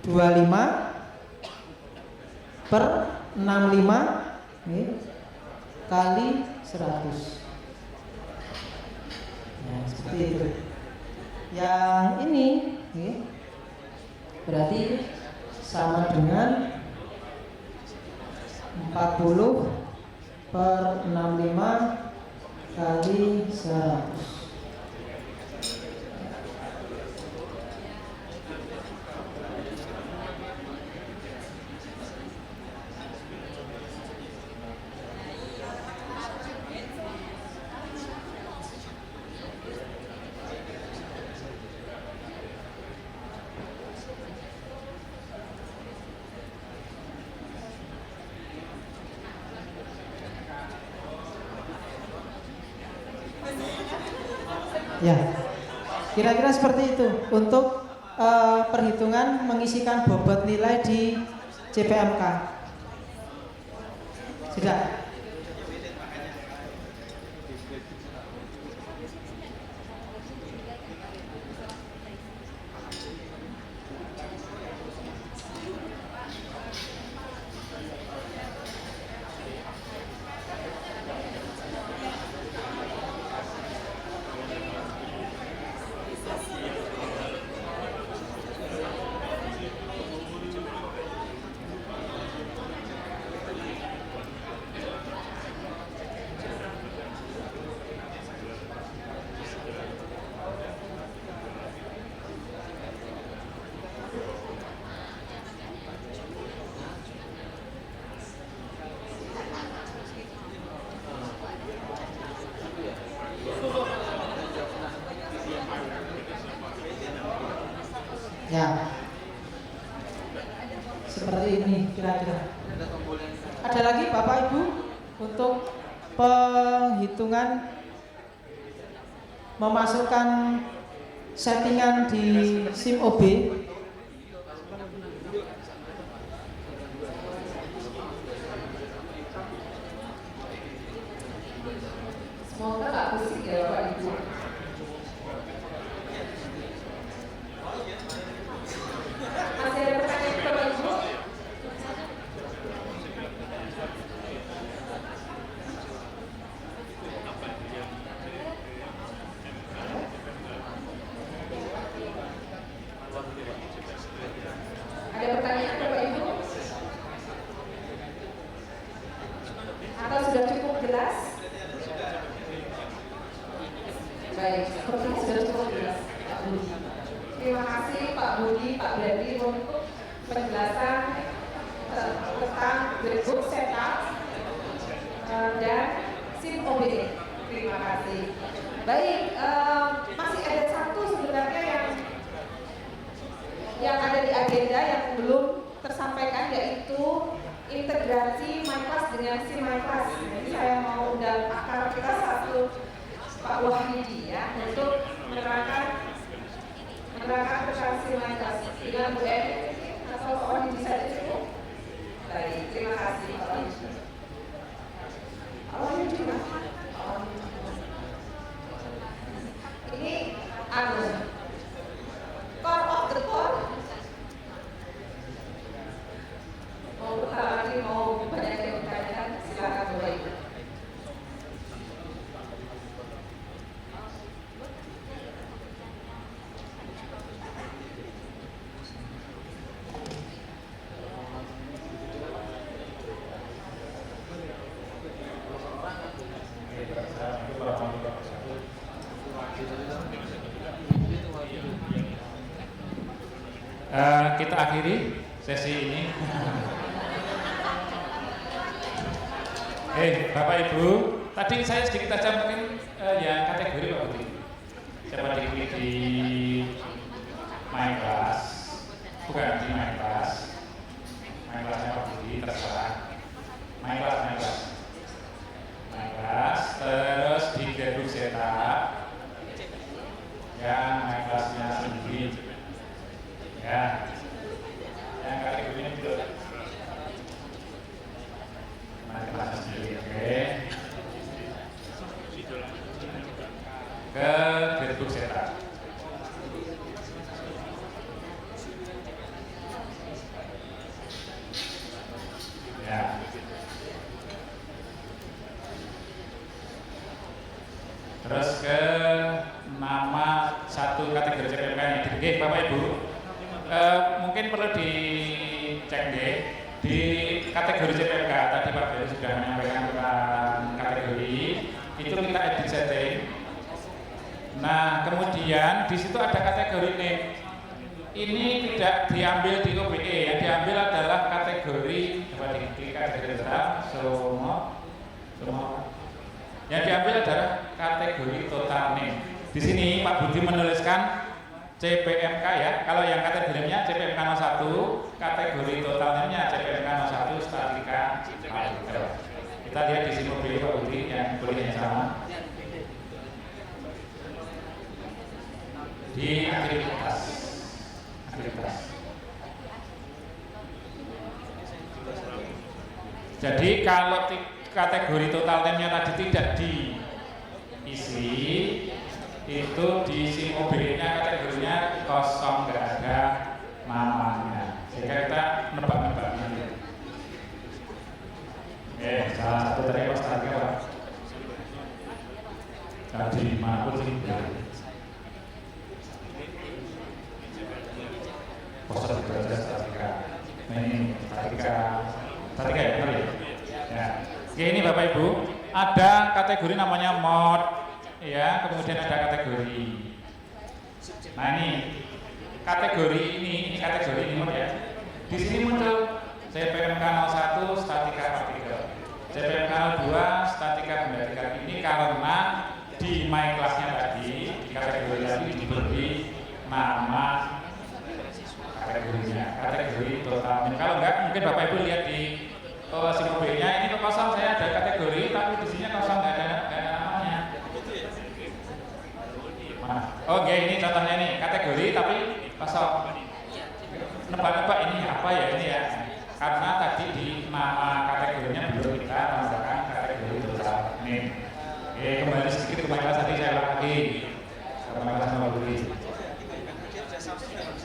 25/65 kali 100. Nah, seperti itu. Yang ini berarti sama dengan 40/65 kali 100. Ya, kira-kira seperti itu untuk perhitungan mengisikan bobot nilai di CPMK. Sudah? Ya, seperti ini kira-kira. Ada lagi Bapak Ibu untuk penghitungan memasukkan settingan di SIM OB? Semoga nggak pusing ya Bapak Ibu. Masih ada pertanyaan Bapak Ibu? Ada pertanyaan Bapak Ibu? Atau sudah cukup jelas? Baik, sepertinya sudah cukup jelas Pak Budi. Terima kasih Pak Budi, Pak Berdi untuk penjelasan tentang gradebook setup dan SIM OB. Terima kasih. Baik, masih ada satu sebenarnya yang yang ada di agenda yang belum tersampaikan, yaitu integrasi MyClass dengan si MyClass. Jadi saya mau undang pakar kita satu, Pak Wahyudi ya, untuk menerangkan tentang si MyClass dengan Bu Eni atau Pak Wahyudi saja cukup. Baik, terima kasih Pak Wahyudi. Pak Wahyudi mana? Ini core of the core. Mau bentar lagi mau banyak yang bertanyakan, silakan Bapak Ibu. Kita akhiri sesi ini. Bapak Ibu, tadi saya sedikit aja mungkin yang kategori Pak Budi. Coba diklik di MyClass, bukan di MyClass. MyClass-nya Pak Budi terserah. MyClass, terus di Gradebook Setup, ya MyClass-nya sendiri. Ya, yang kategorinya betul. MyClass sendiri, oke. Ke Gradebook Setup. Ya. Terus ke nama satu kategori CPMK yang dipilih, Bapak Ibu. Mungkin perlu dicek deh di kategori CPMK. Tadi Pak Beli sudah menyampaikan tentang kategori itu, kita edit setting. Nah, kemudian di situ ada kategori name. Ini tidak diambil di OBE, yang diambil adalah kategori semua. Yang diambil adalah kategori total name. Di sini Pak Budi menuliskan CPMK ya. Kalau yang kategorinya CPMK 01, kategori totalnya CPMK 01 statika partikel. Kita lihat di sini mobil Pak Budi yang bolehnya sama. Di aktivitas. Jadi kalau kategori total name-nya tadi tidak diisi, itu di SIM OBE-nya kategorinya kosong, nggak ada namanya, sehingga kita nebak-nebaknya. Salah satu tadi Mas tadi apa? Tadi mana pun sih? Poster belajar statika. Nah ini statika ya, benar ya? Ya. Oke, ini Bapak Ibu, ada kategori namanya mod. Ya, kemudian ada kategori. Nah ini kategori ini kategori ini ya. Di sini muncul CPMK 01 statika partikel, CPMK 02 statika benda tiga. Ini karena di MyClass-nya tadi di kategori tadi diberi nama kategorinya, kategori total. Kalau enggak, mungkin Bapak Ibu lihat di SIM OBE-nya ini kosong, saya ada kategori, tapi di sini kosong, nggak ada namanya. Oke, ini contohnya nih, kategori tapi kosong. Nebak-nebak ini apa ya ini ya? Karena tadi di nama kategorinya belum kita tambahkan kategori total name. Oke, kembali sedikit ke MyClass tadi saya ulang lagi. Ke MyClass nomor beli.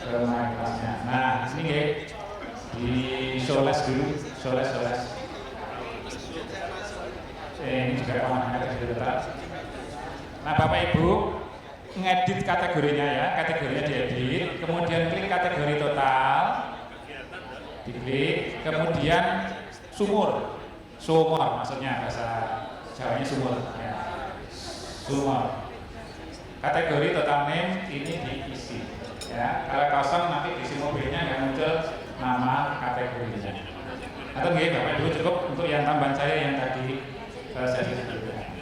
Ke MyClass-nya. Nah, sini ya. Di showless dulu, showless. Ini juga namanya kategori total. Nah, Bapak Ibu ngedit kategorinya ya, kategorinya diedit, kemudian klik kategori total, diklik, kemudian sumur maksudnya bahasa Jawanya sumur ya, sumur. Kategori total name ini diisi ya, kalau kosong nanti di SIM OBE-nya yang muncul nama kategorinya. Atau nggih Bapak Ibu cukup untuk yang tambahan saya yang tadi sesi sebelumnya.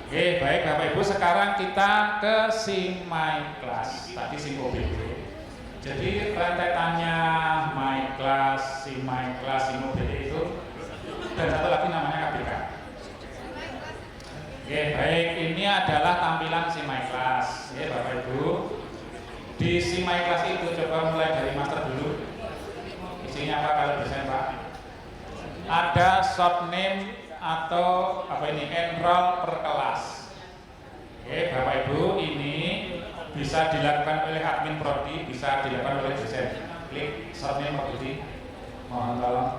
Oke, baik Bapak Ibu, sekarang kita ke SIM MyClass. Tadi SIM OBE. Jadi rentetannya My Class, si My Class, si Mobile itu, dan satu lagi namanya KBK. Oke, baik, ini adalah tampilan si My Class. Oke, Bapak Ibu. Di si My Class itu coba mulai dari master dulu. Isinya apa kalau desain Pak? Ada short name atau apa ini, enroll per kelas. Oke, Bapak Ibu, ini bisa dilakukan oleh admin prodi, bisa dilakukan oleh dosen. Klik short name Pak Budi. Mohon tolong.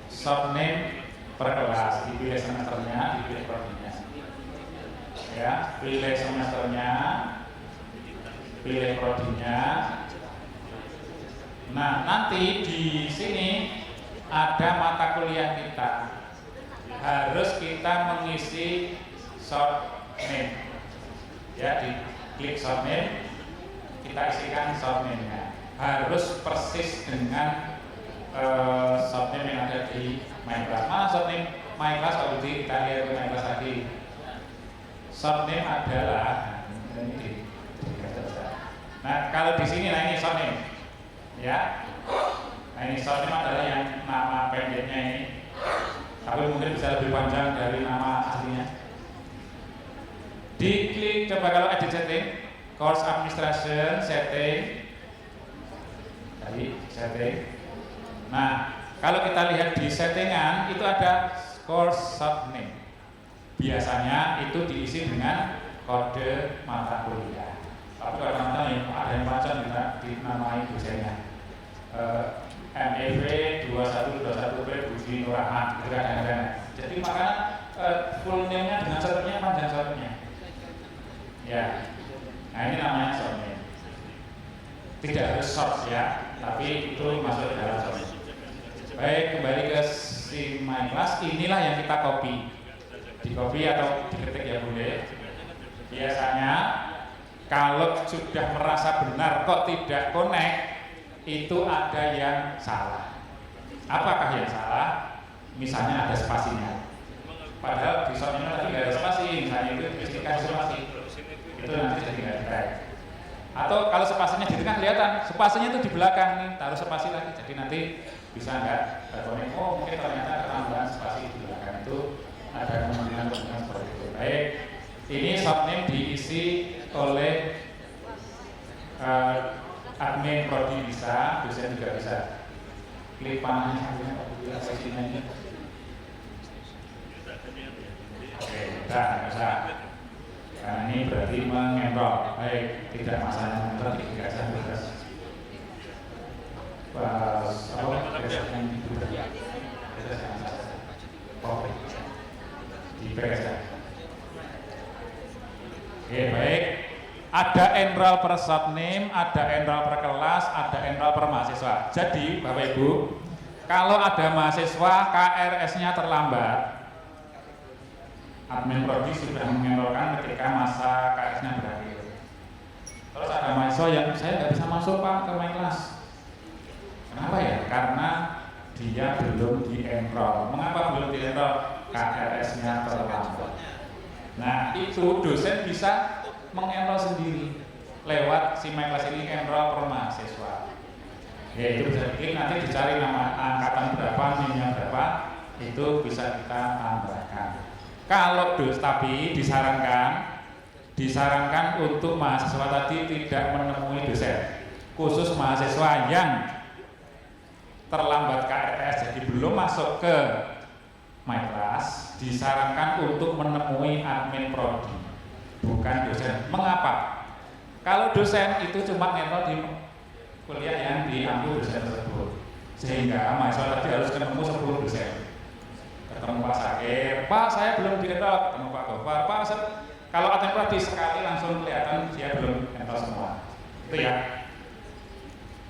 Short name per kelas, dipilih semesternya, dipilih prodinya. Ya, pilih semesternya, pilih prodinya. Nah, nanti di sini ada mata kuliah kita. Harus kita mengisi short name. Ya, di klik short name, kita isikan short name-nya. Harus persis dengan short name yang ada di My Class. Mana short name My Class Pak Budi? Kita lihat My Class lagi. Short name adalah ini. Nah, kalau di sini, nah ini short name, ya. Nah ini short name adalah yang nama pendeknya ini, tapi mungkin bisa lebih panjang dari nama aslinya. Diklik coba kalau edit setting, course administration setting, tadi setting. Nah, kalau kita lihat di settingan itu ada course short name. Biasanya itu diisi dengan kode mata kuliah. Tapi kadang-kadang yang ada yang macam dinamai dosennya. MEV 2121P Budi Nur Rahman, itu kadang-kadang. Jadi makanya full name-nya dengan short-nya panjang short-nya. Ya, nah ini namanya short name. Tidak harus short ya, tapi itu masuk dalam short name. Baik, kembali ke si My Class. Inilah yang kita copy. Di copy atau diketik ya boleh. Biasanya kalau sudah merasa benar kok tidak connect, itu ada yang salah. Apakah yang salah? Misalnya ada spasinya. Padahal di shortnya tadi nggak ada spasi, misalnya itu dikasih spasi. Itu nanti jadi nggak baik. Atau kalau spasinya di tengah kelihatan, spasinya itu di belakang nih, taruh spasi lagi. Jadi nanti bisa nggak connect. Oh mungkin ternyata ketambahan spasi di belakang itu ada kemungkinan seperti itu. Baik, ini short name diisi oleh admin prodi bisa, dosen juga bisa. Klik panahnya, isinya ini. Oke, udah bisa. Karena ini berarti mengenrol. Baik, tidak masalah mengenrol, tidak bisa bebas. Pas apa? Besoknya itu oke. Oke, baik. Ada enroll per short name, ada enroll per kelas, ada enroll per mahasiswa. Jadi, Bapak Ibu, kalau ada mahasiswa KRS-nya terlambat, admin prodi sudah mengenrolkan ketika masa KRS-nya berakhir. Terus ada mahasiswa yang saya nggak bisa masuk Pak ke My Class. Kenapa ya? Karena dia belum di-enroll. Mengapa belum di-enroll? KRS-nya terlambat. Nah, itu dosen bisa mengenrol sendiri lewat si My Class ini, enroll per mahasiswa. Ya itu bisa diklik, nanti dicari nama angkatan berapa, NIM-nya berapa, itu bisa kita tambahkan. Kalau tapi disarankan untuk mahasiswa tadi tidak menemui dosen, khusus mahasiswa yang terlambat KRS, jadi belum masuk ke My Class, disarankan untuk menemui admin prodi, bukan dosen. Mengapa? Kalau dosen itu cuma ngenrol di kuliah yang diambil dosen tersebut, sehingga mahasiswa tadi harus ketemu 10 dosen. Ketemu Pak Sakir, Pak saya belum dienrol, ketemu Pak Gofar, Pak kalau admin prodi sekali langsung kelihatan dia belum enrol semua. Itu ya.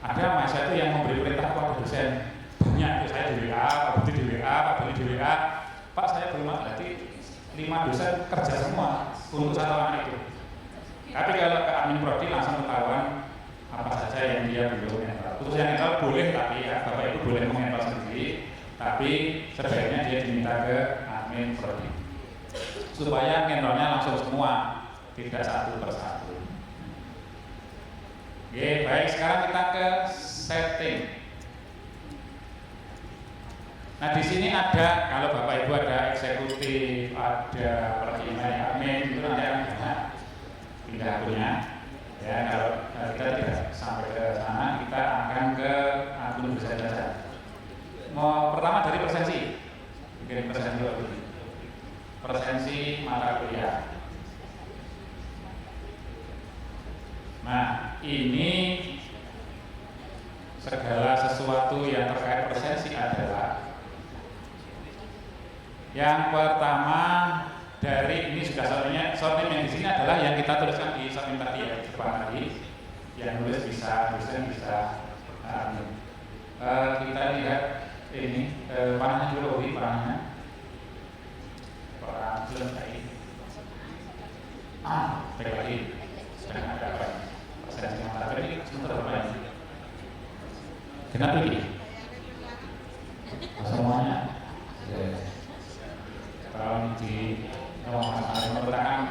Ada mahasiswa itu yang memberi perintah kepada dosen. Banyak itu saya di WA, Pak Budi di WA, Pak Budi di WA, Pak saya belum berarti 5 dosen kerja semua untuk satu anak itu. Tapi kalau ke admin prodi langsung ketahuan apa saja yang dia belum enrol. Khusus yang enrol boleh, tapi ya Bapak Ibu boleh mengenrol sendiri, tapi sebaiknya dia diminta ke admin prodi supaya enrolnya langsung semua, tidak satu persatu. Oke, baik, sekarang kita ke setting. Nah, di sini ada, kalau Bapak Ibu ada eksekutif, ada perizinan admin, itu nanti akan pindah akunnya. Ya, kalau kita tidak sampai ke sana, kita akan ke akun besar saja. Mau pertama dari presensi, bikin presensi dulu. Presensi mata kuliah. Nah, ini segala sesuatu yang terkait presensi adalah yang pertama dari ini sudah sortnya yang di sini adalah yang kita tuliskan di sortnya tadi ya, di depan tadi. Yang nulis bisa, dosen bisa. Kita lihat ini panahnya dulu, panahnya. Perang selesai. Baik lagi. Sedang ada apa? Presensi mata ini sebentar apa ini? Kenapa ini? Semuanya. Kalau di menggunakan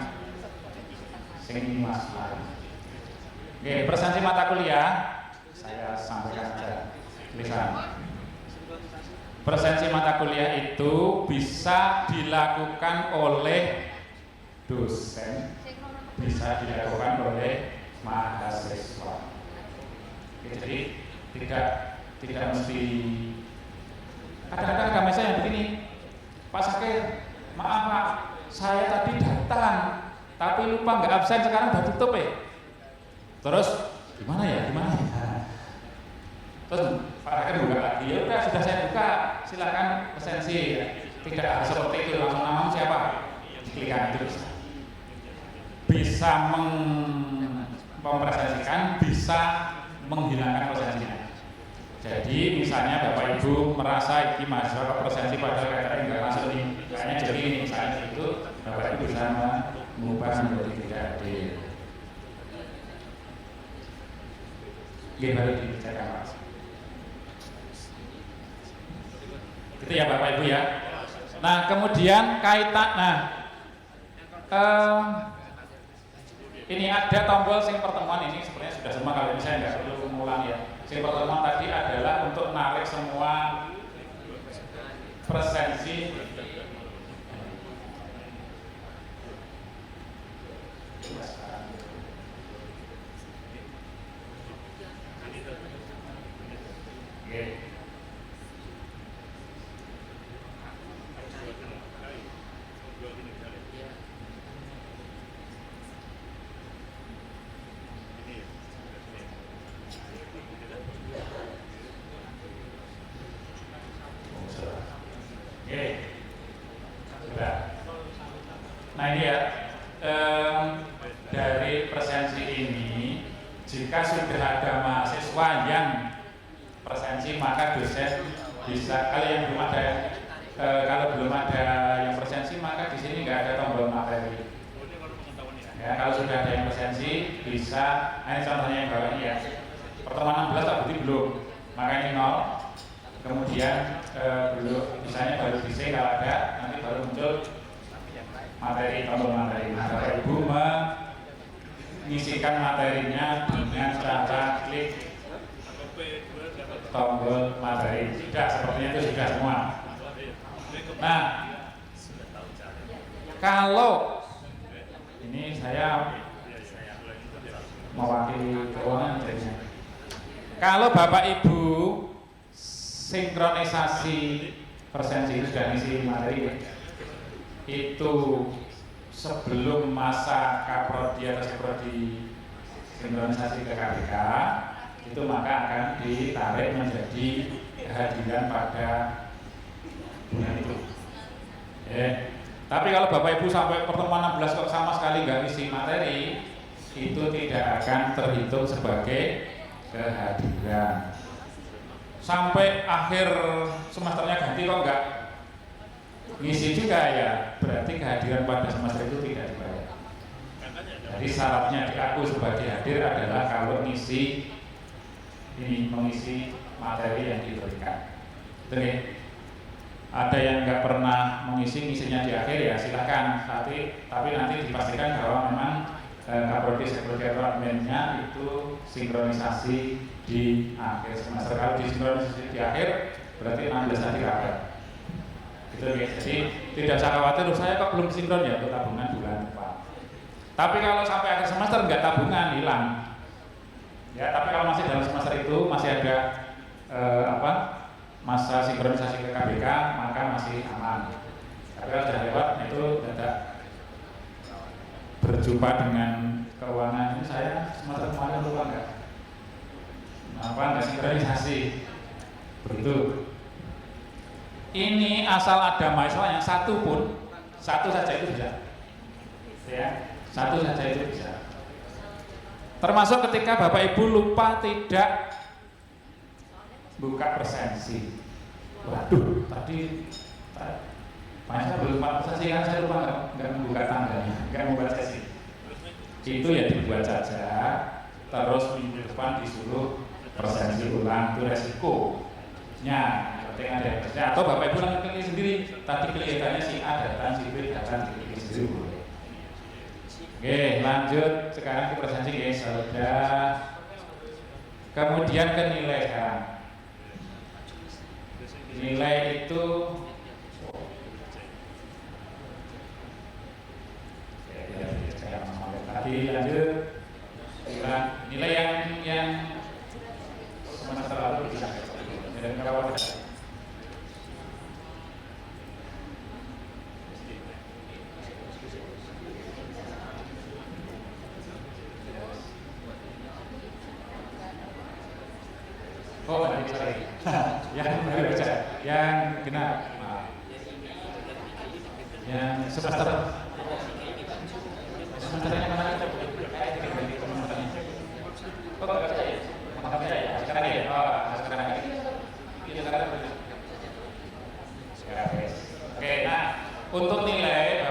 sing masalah. Oke, presensi mata kuliah saya sampaikan saja tulisan. Presensi mata kuliah itu bisa dilakukan oleh dosen, bisa dilakukan oleh mahasiswa. Jadi tidak mesti. Kadang-kadang ada misalnya yang begini, Pak Sakir, maaf Pak, saya tadi datang tapi lupa nggak absen, sekarang udah tutup ya. Terus gimana ya? Terus Pak Sakir buka lagi, ya udah sudah saya buka, silakan presensi. Tidak harus seperti itu, langsung nama siapa? Klikkan itu bisa mempresentasikan, bisa menghilangkan presensinya. Jadi misalnya Bapak Ibu merasa ini mahasiswa ke presensi padahal kata enggak masuk nih, kayaknya jadi ini misalnya itu Bapak Ibu bisa mengubah menjadi tidak hadir. Ini baru dibicarakan Mas. Itu ya Bapak Ibu ya. Nah kemudian kaitan, ini ada tombol sing pertemuan ini sebenarnya sudah semua, kalau misalnya nggak perlu mengulang ya. Sing pertemuan tadi adalah untuk narik semua presensi. Oke. Nah ini ya, dari presensi ini, jika sudah ada mahasiswa yang presensi maka dosen bisa, kalau belum ada yang presensi maka di sini nggak ada tombol materi. Ya, kalau sudah ada yang presensi bisa, ini contohnya yang bawah ini ya, pertemuan 16 tak berarti belum, maka ini 0. Kemudian belum, misalnya baru di C kalau ada, nanti baru muncul materi, tombol materi. Nah, Bapak Ibu mengisikan materinya dengan cara klik tombol materi. Sudah, sepertinya itu sudah semua. Nah, kalau ini saya mewakili keuangan jadinya. Kalau Bapak Ibu sinkronisasi presensi itu sudah isi materi itu sebelum masa kaprodi atau seperti sinkronisasi ke KPK itu, maka akan ditarik menjadi kehadiran pada bulan itu. Tapi kalau Bapak Ibu sampai pertemuan 16 kok sama sekali nggak isi materi, itu tidak akan terhitung sebagai kehadiran. Sampai akhir semesternya ganti kok nggak ngisi juga ya, berarti kehadiran pada semester itu tidak dibayar. Jadi syaratnya diaku sebagai hadir adalah kalau ngisi ini, mengisi materi yang diberikan. Betul ya? Ada yang nggak pernah mengisi, ngisinya di akhir ya silakan. Tapi nanti dipastikan bahwa memang Kaprodi Sekretariat adminnya itu sinkronisasi di akhir semester. Kalau disinkronisasi di akhir berarti 16 hari kabar. Gitu ya. Jadi tidak usah khawatir, saya kok belum sinkron ya untuk tabungan bulan depan. Tapi kalau sampai akhir semester nggak tabungan, hilang. Ya, tapi kalau masih dalam semester itu masih ada masa sinkronisasi ke KBK, maka masih aman. Tapi kalau sudah lewat itu tidak berjumpa dengan keuangan. Ini saya semester kemarin lupa nggak sinkronisasi begitu. Ini asal ada mahasiswa yang satu saja itu bisa, ya, satu saja itu bisa. Termasuk ketika Bapak Ibu lupa tidak buka presensi. Waduh, tadi mahasiswa belum buka presensi kan, saya lupa nggak membuka tanggalnya, nggak membuat sesi. Itu ya dibuat saja, terus minggu depan disuruh presensi ulang, itu resikonya. Penting ada yang kerja, atau Bapak Ibu langsung pilih sendiri. Tadi kelihatannya si A datang, si B datang, dipilih sendiri boleh. Oke, lanjut sekarang ke presensi guys, sudah. Kemudian ke nilai sekarang. Nilai itu tadi lanjut. Nilai yang semester lalu bisa dan kawan. Oh, ada sorry. yang genap. Yang semesternya mana kita Oh, enggak bisa ya? Makanya ya, sekarang ya? Oh, sekarang ya. Ini sekarang Oke, nah, untuk nilai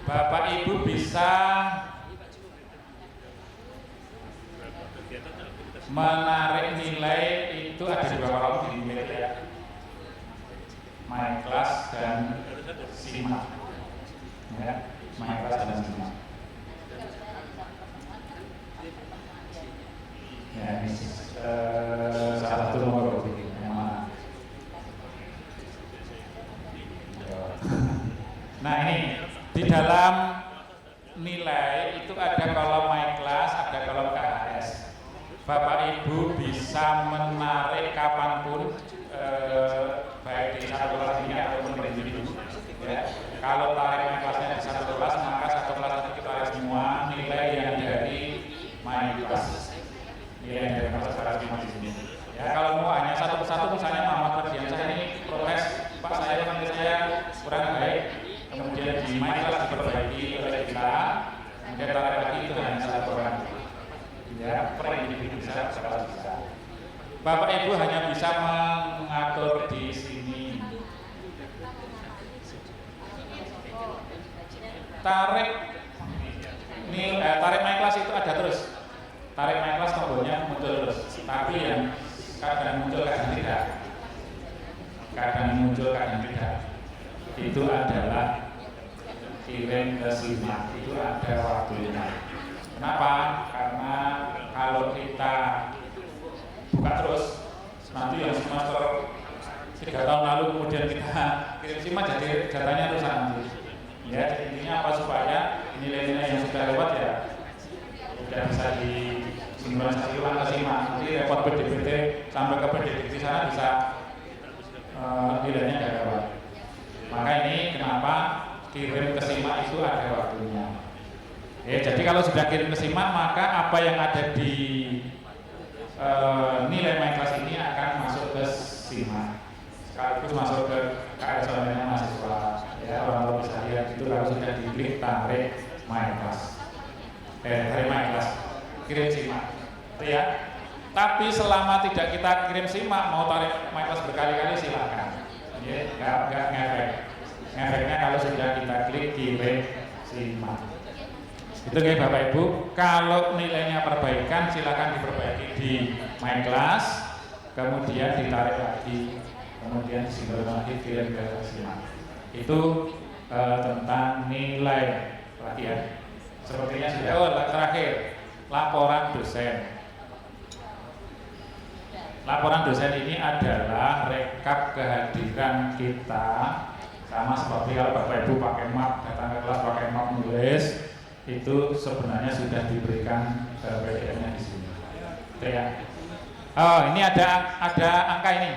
Bapak Ibu bisa menarik nilai itu ada dua kolom di nilai ya. My Class dan SIMAK. Ya, My Class dan SIMAK. Ya, ini salah satu nomor yang mana? Nah, ini di dalam nilai itu ada kolom My Class, ada kolom KHS. Bapak Ibu bisa menarik kapanpun, baik di satu kelas ini ataupun berindividu. Ya. Kalau tarik My Class-nya di satu kelas, maka satu kelas itu kita tarik semua nilai yang dari My Class. Nilai yang dari My Class di sini. Ya, kalau mau hanya satu persatu, misalnya Muhammad Ferdiansyah ini protes, Pak saya panggil saya kurang baik, kemudian di My Class diperbaiki oleh kita, kemudian tarik lagi itu hanya satu orang. Ya, per individu bisa, sekelas bisa. Bapak Ibu hanya bisa mengatur di sini. Tarik My Class itu ada terus. Tarik My Class tombolnya muncul terus. Tapi yang kadang muncul kadang tidak. Kadang muncul kadang tidak. Itu adalah kirim ke SIMAK. Itu ada waktunya. Kenapa? Karena kalau kita buka terus, nanti yang semester 3 tahun lalu kemudian kita kirim SIMAK jadi datanya rusak nanti. Ya, intinya apa supaya nilai-nilai yang sudah lewat ya sudah bisa disinkronisasi ulang ke SIMAK. Nanti repot PDBT sampai ke PDBT sana bisa nilainya tidak lewat. Maka ini kenapa kirim ke SIMAK itu ada waktunya. Ya, jadi kalau sudah kirim ke SIMAK, maka apa yang ada di nilai My Class ini akan masuk ke SIMAK, sekaligus masuk ke KSON-nya mahasiswa. Ya, orang tua bisa lihat itu kalau sudah diklik tarik My Class, tarik My Class, kirim SIMAK, itu ya. Tapi selama tidak kita kirim SIMAK, mau tarik My Class berkali-kali silakan. Ya, nggak ngefek. Ngefeknya kalau sudah kita klik kirim SIMAK. Itu kayak Bapak Ibu, kalau nilainya perbaikan silakan diperbaiki di My Class, kemudian ditarik lagi, kemudian disinkronisasi lagi kirim ke SIMAK. Itu tentang nilai lagi ya. Sepertinya sudah. Oh, terakhir laporan dosen. Laporan dosen ini adalah rekap kehadiran kita, sama seperti kalau Bapak Ibu pakai map, datang ke kelas pakai map nulis, itu sebenarnya sudah diberikan PDF-nya di sini. Oke ya. Oh, ini ada angka ini.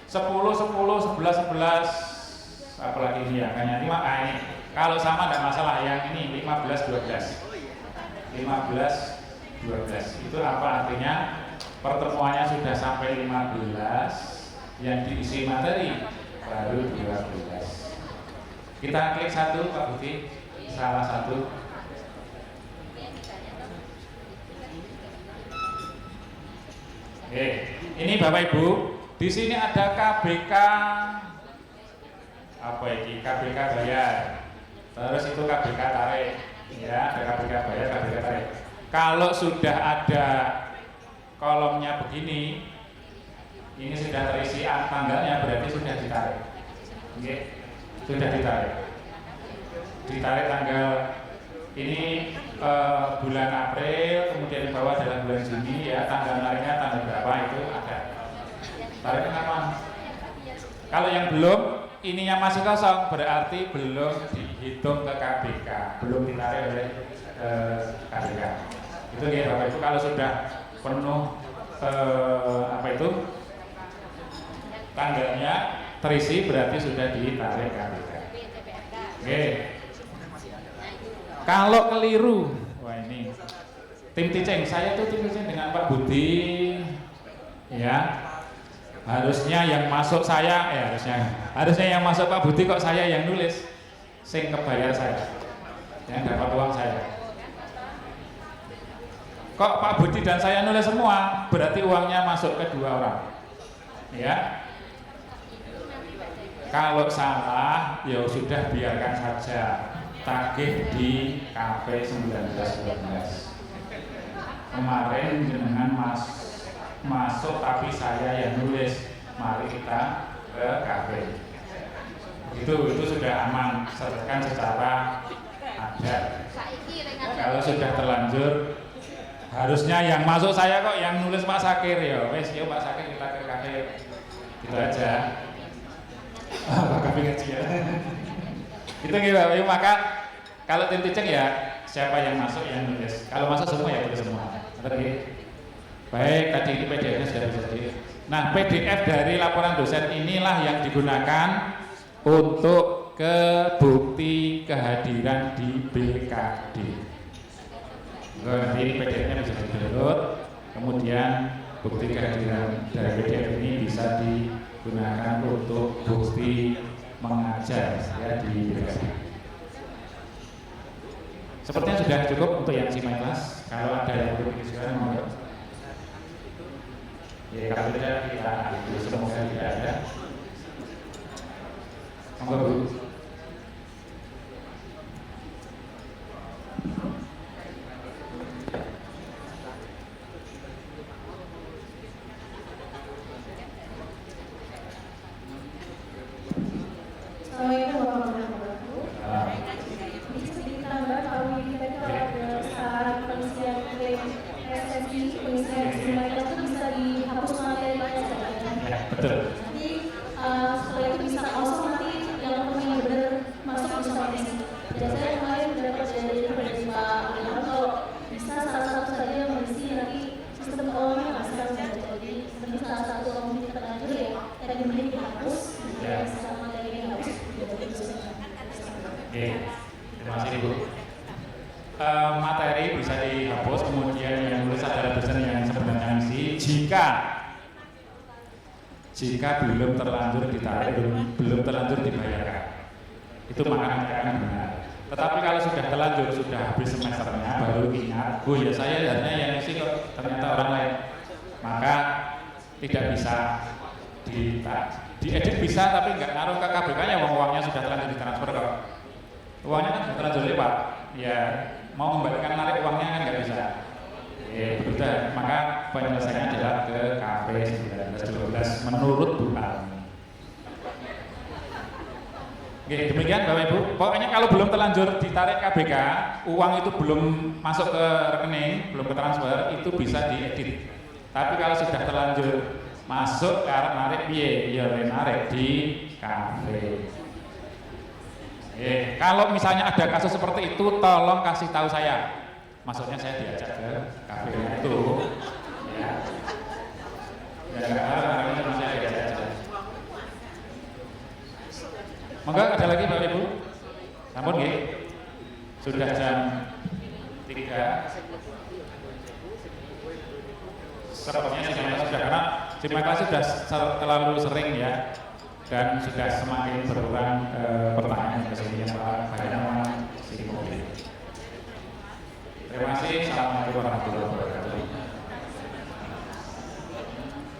10, 11, 11, apalagi ini ya, hanya 5, ini. Kalau sama tidak masalah, yang ini 15, 12. 15, 12. Itu apa artinya? Pertemuannya sudah sampai 15, yang diisi materi baru 12. Kita klik satu, Pak Budi, salah satu. Oke, ini Bapak Ibu, di sini ada KBK apa ini? KBK bayar. Terus itu KBK tarik, ya, ada KBK bayar, KBK tarik. Kalau sudah ada kolomnya begini, ini sudah terisi tanggalnya, berarti sudah ditarik. Oke, sudah ditarik. Ditarik tanggal ini bulan April, kemudian di bawah adalah bulan Juni, ya, tanggal nariknya tanggal berapa itu ada. Tarik kenapa? Kalau yang belum, ininya masih kosong, berarti belum dihitung ke KBK, belum ditarik oleh KBK. Itu ya Bapak Ibu, kalau sudah penuh apa itu tanggalnya terisi, berarti sudah ditarik KBK. Oke. Kalau keliru, wah ini tim teaching, saya tuh tim teaching dengan Pak Budi, ya harusnya yang masuk saya, ya harusnya yang masuk Pak Budi, kok saya yang nulis, sing kebayar saya, yang dapat uang saya. Kok Pak Budi dan saya nulis semua, berarti uangnya masuk ke dua orang, ya. Kalau salah, ya sudah biarkan saja. Tagih di KP 1912. Kemarin jenengan masuk tapi saya yang nulis. Mari kita ke KP. Itu sudah aman, sertakan secara adat. Kalau sudah terlanjur, harusnya yang masuk saya kok yang nulis Pak Sakir, ya wes, yuk Pak Sakir kita ke KP. Gitu aja. Pak KP kecil. Itu gitu, maka kalau tim teaching ya siapa yang masuk yang nulis. Kalau masuk semua ya tulis semua. Baik, tadi ini PDF-nya sudah bisa di. Nah, PDF dari laporan dosen inilah yang digunakan untuk ke bukti kehadiran di BKD. Nanti PDF-nya bisa di-download, kemudian bukti kehadiran dari PDF ini bisa digunakan untuk bukti mengajar ya di BKD. Sepertinya sudah cukup untuk yang simak kelas. Kalau ada yang perlu disukai, monggo. Ya, kalau tidak kita semoga tidak ada. Monggo Bu. Assalamualaikum warahmatullahi wabarakatuh. Bisa ditambah kalau ini tadi kalau ada saran pengisian SSI, pengisian jumlah itu bisa dihapus materi saja. Ya, betul. Nanti setelah itu bisa kosong, nanti yang benar masuk bisa mengisi. Dan saya kemarin dapat dari Pak Ilham kalau bisa salah satu saja yang mengisi, nanti sistem keuangannya nggak sekarang saja. Jadi nanti salah satu orang yang terlanjur ya tadi mending dihapus, bisa materi dihapus. Oke, terima kasih Bu. Materi bisa dihapus, kemudian yang nulis adalah dosen yang sebenarnya ngisi. Jika belum terlanjur ditarik, belum terlanjur dibayarkan, itu maka akan benar. Tetapi kalau sudah terlanjur, sudah habis semesternya, baru ingat, oh ya saya harusnya yang ngisi kok ternyata orang lain, maka tidak bisa diedit bisa, tapi nggak ngaruh ke KBK-nya, uangnya sudah terlanjur ditransfer kok. Uangnya kan sudah terlanjur lewat, ya mau kembalikan narik uangnya kan nggak bisa. Betul. Maka penyelesaiannya adalah ke KP 1912 menurut Bu Almi. Oke, demikian Bapak Ibu. Pokoknya kalau belum terlanjur ditarik KBK, uang itu belum masuk ke rekening, belum ke transfer, itu bisa diedit. Tapi kalau sudah terlanjur masuk ke arah narik piye, ya narik di kafe. Kalau misalnya ada kasus seperti itu, tolong kasih tahu saya. Maksudnya saya diajak ke kafe itu. Ya. Ya nggak harus masih ada aja. Monggo ada lagi Bapak Ibu? Sampun nggih. Sudah jam 3. Sepertinya sudah karena kelas sudah terlalu sering ya dan sudah semakin berkurang pertanyaan kesini Pak Bayanama. Terima kasih.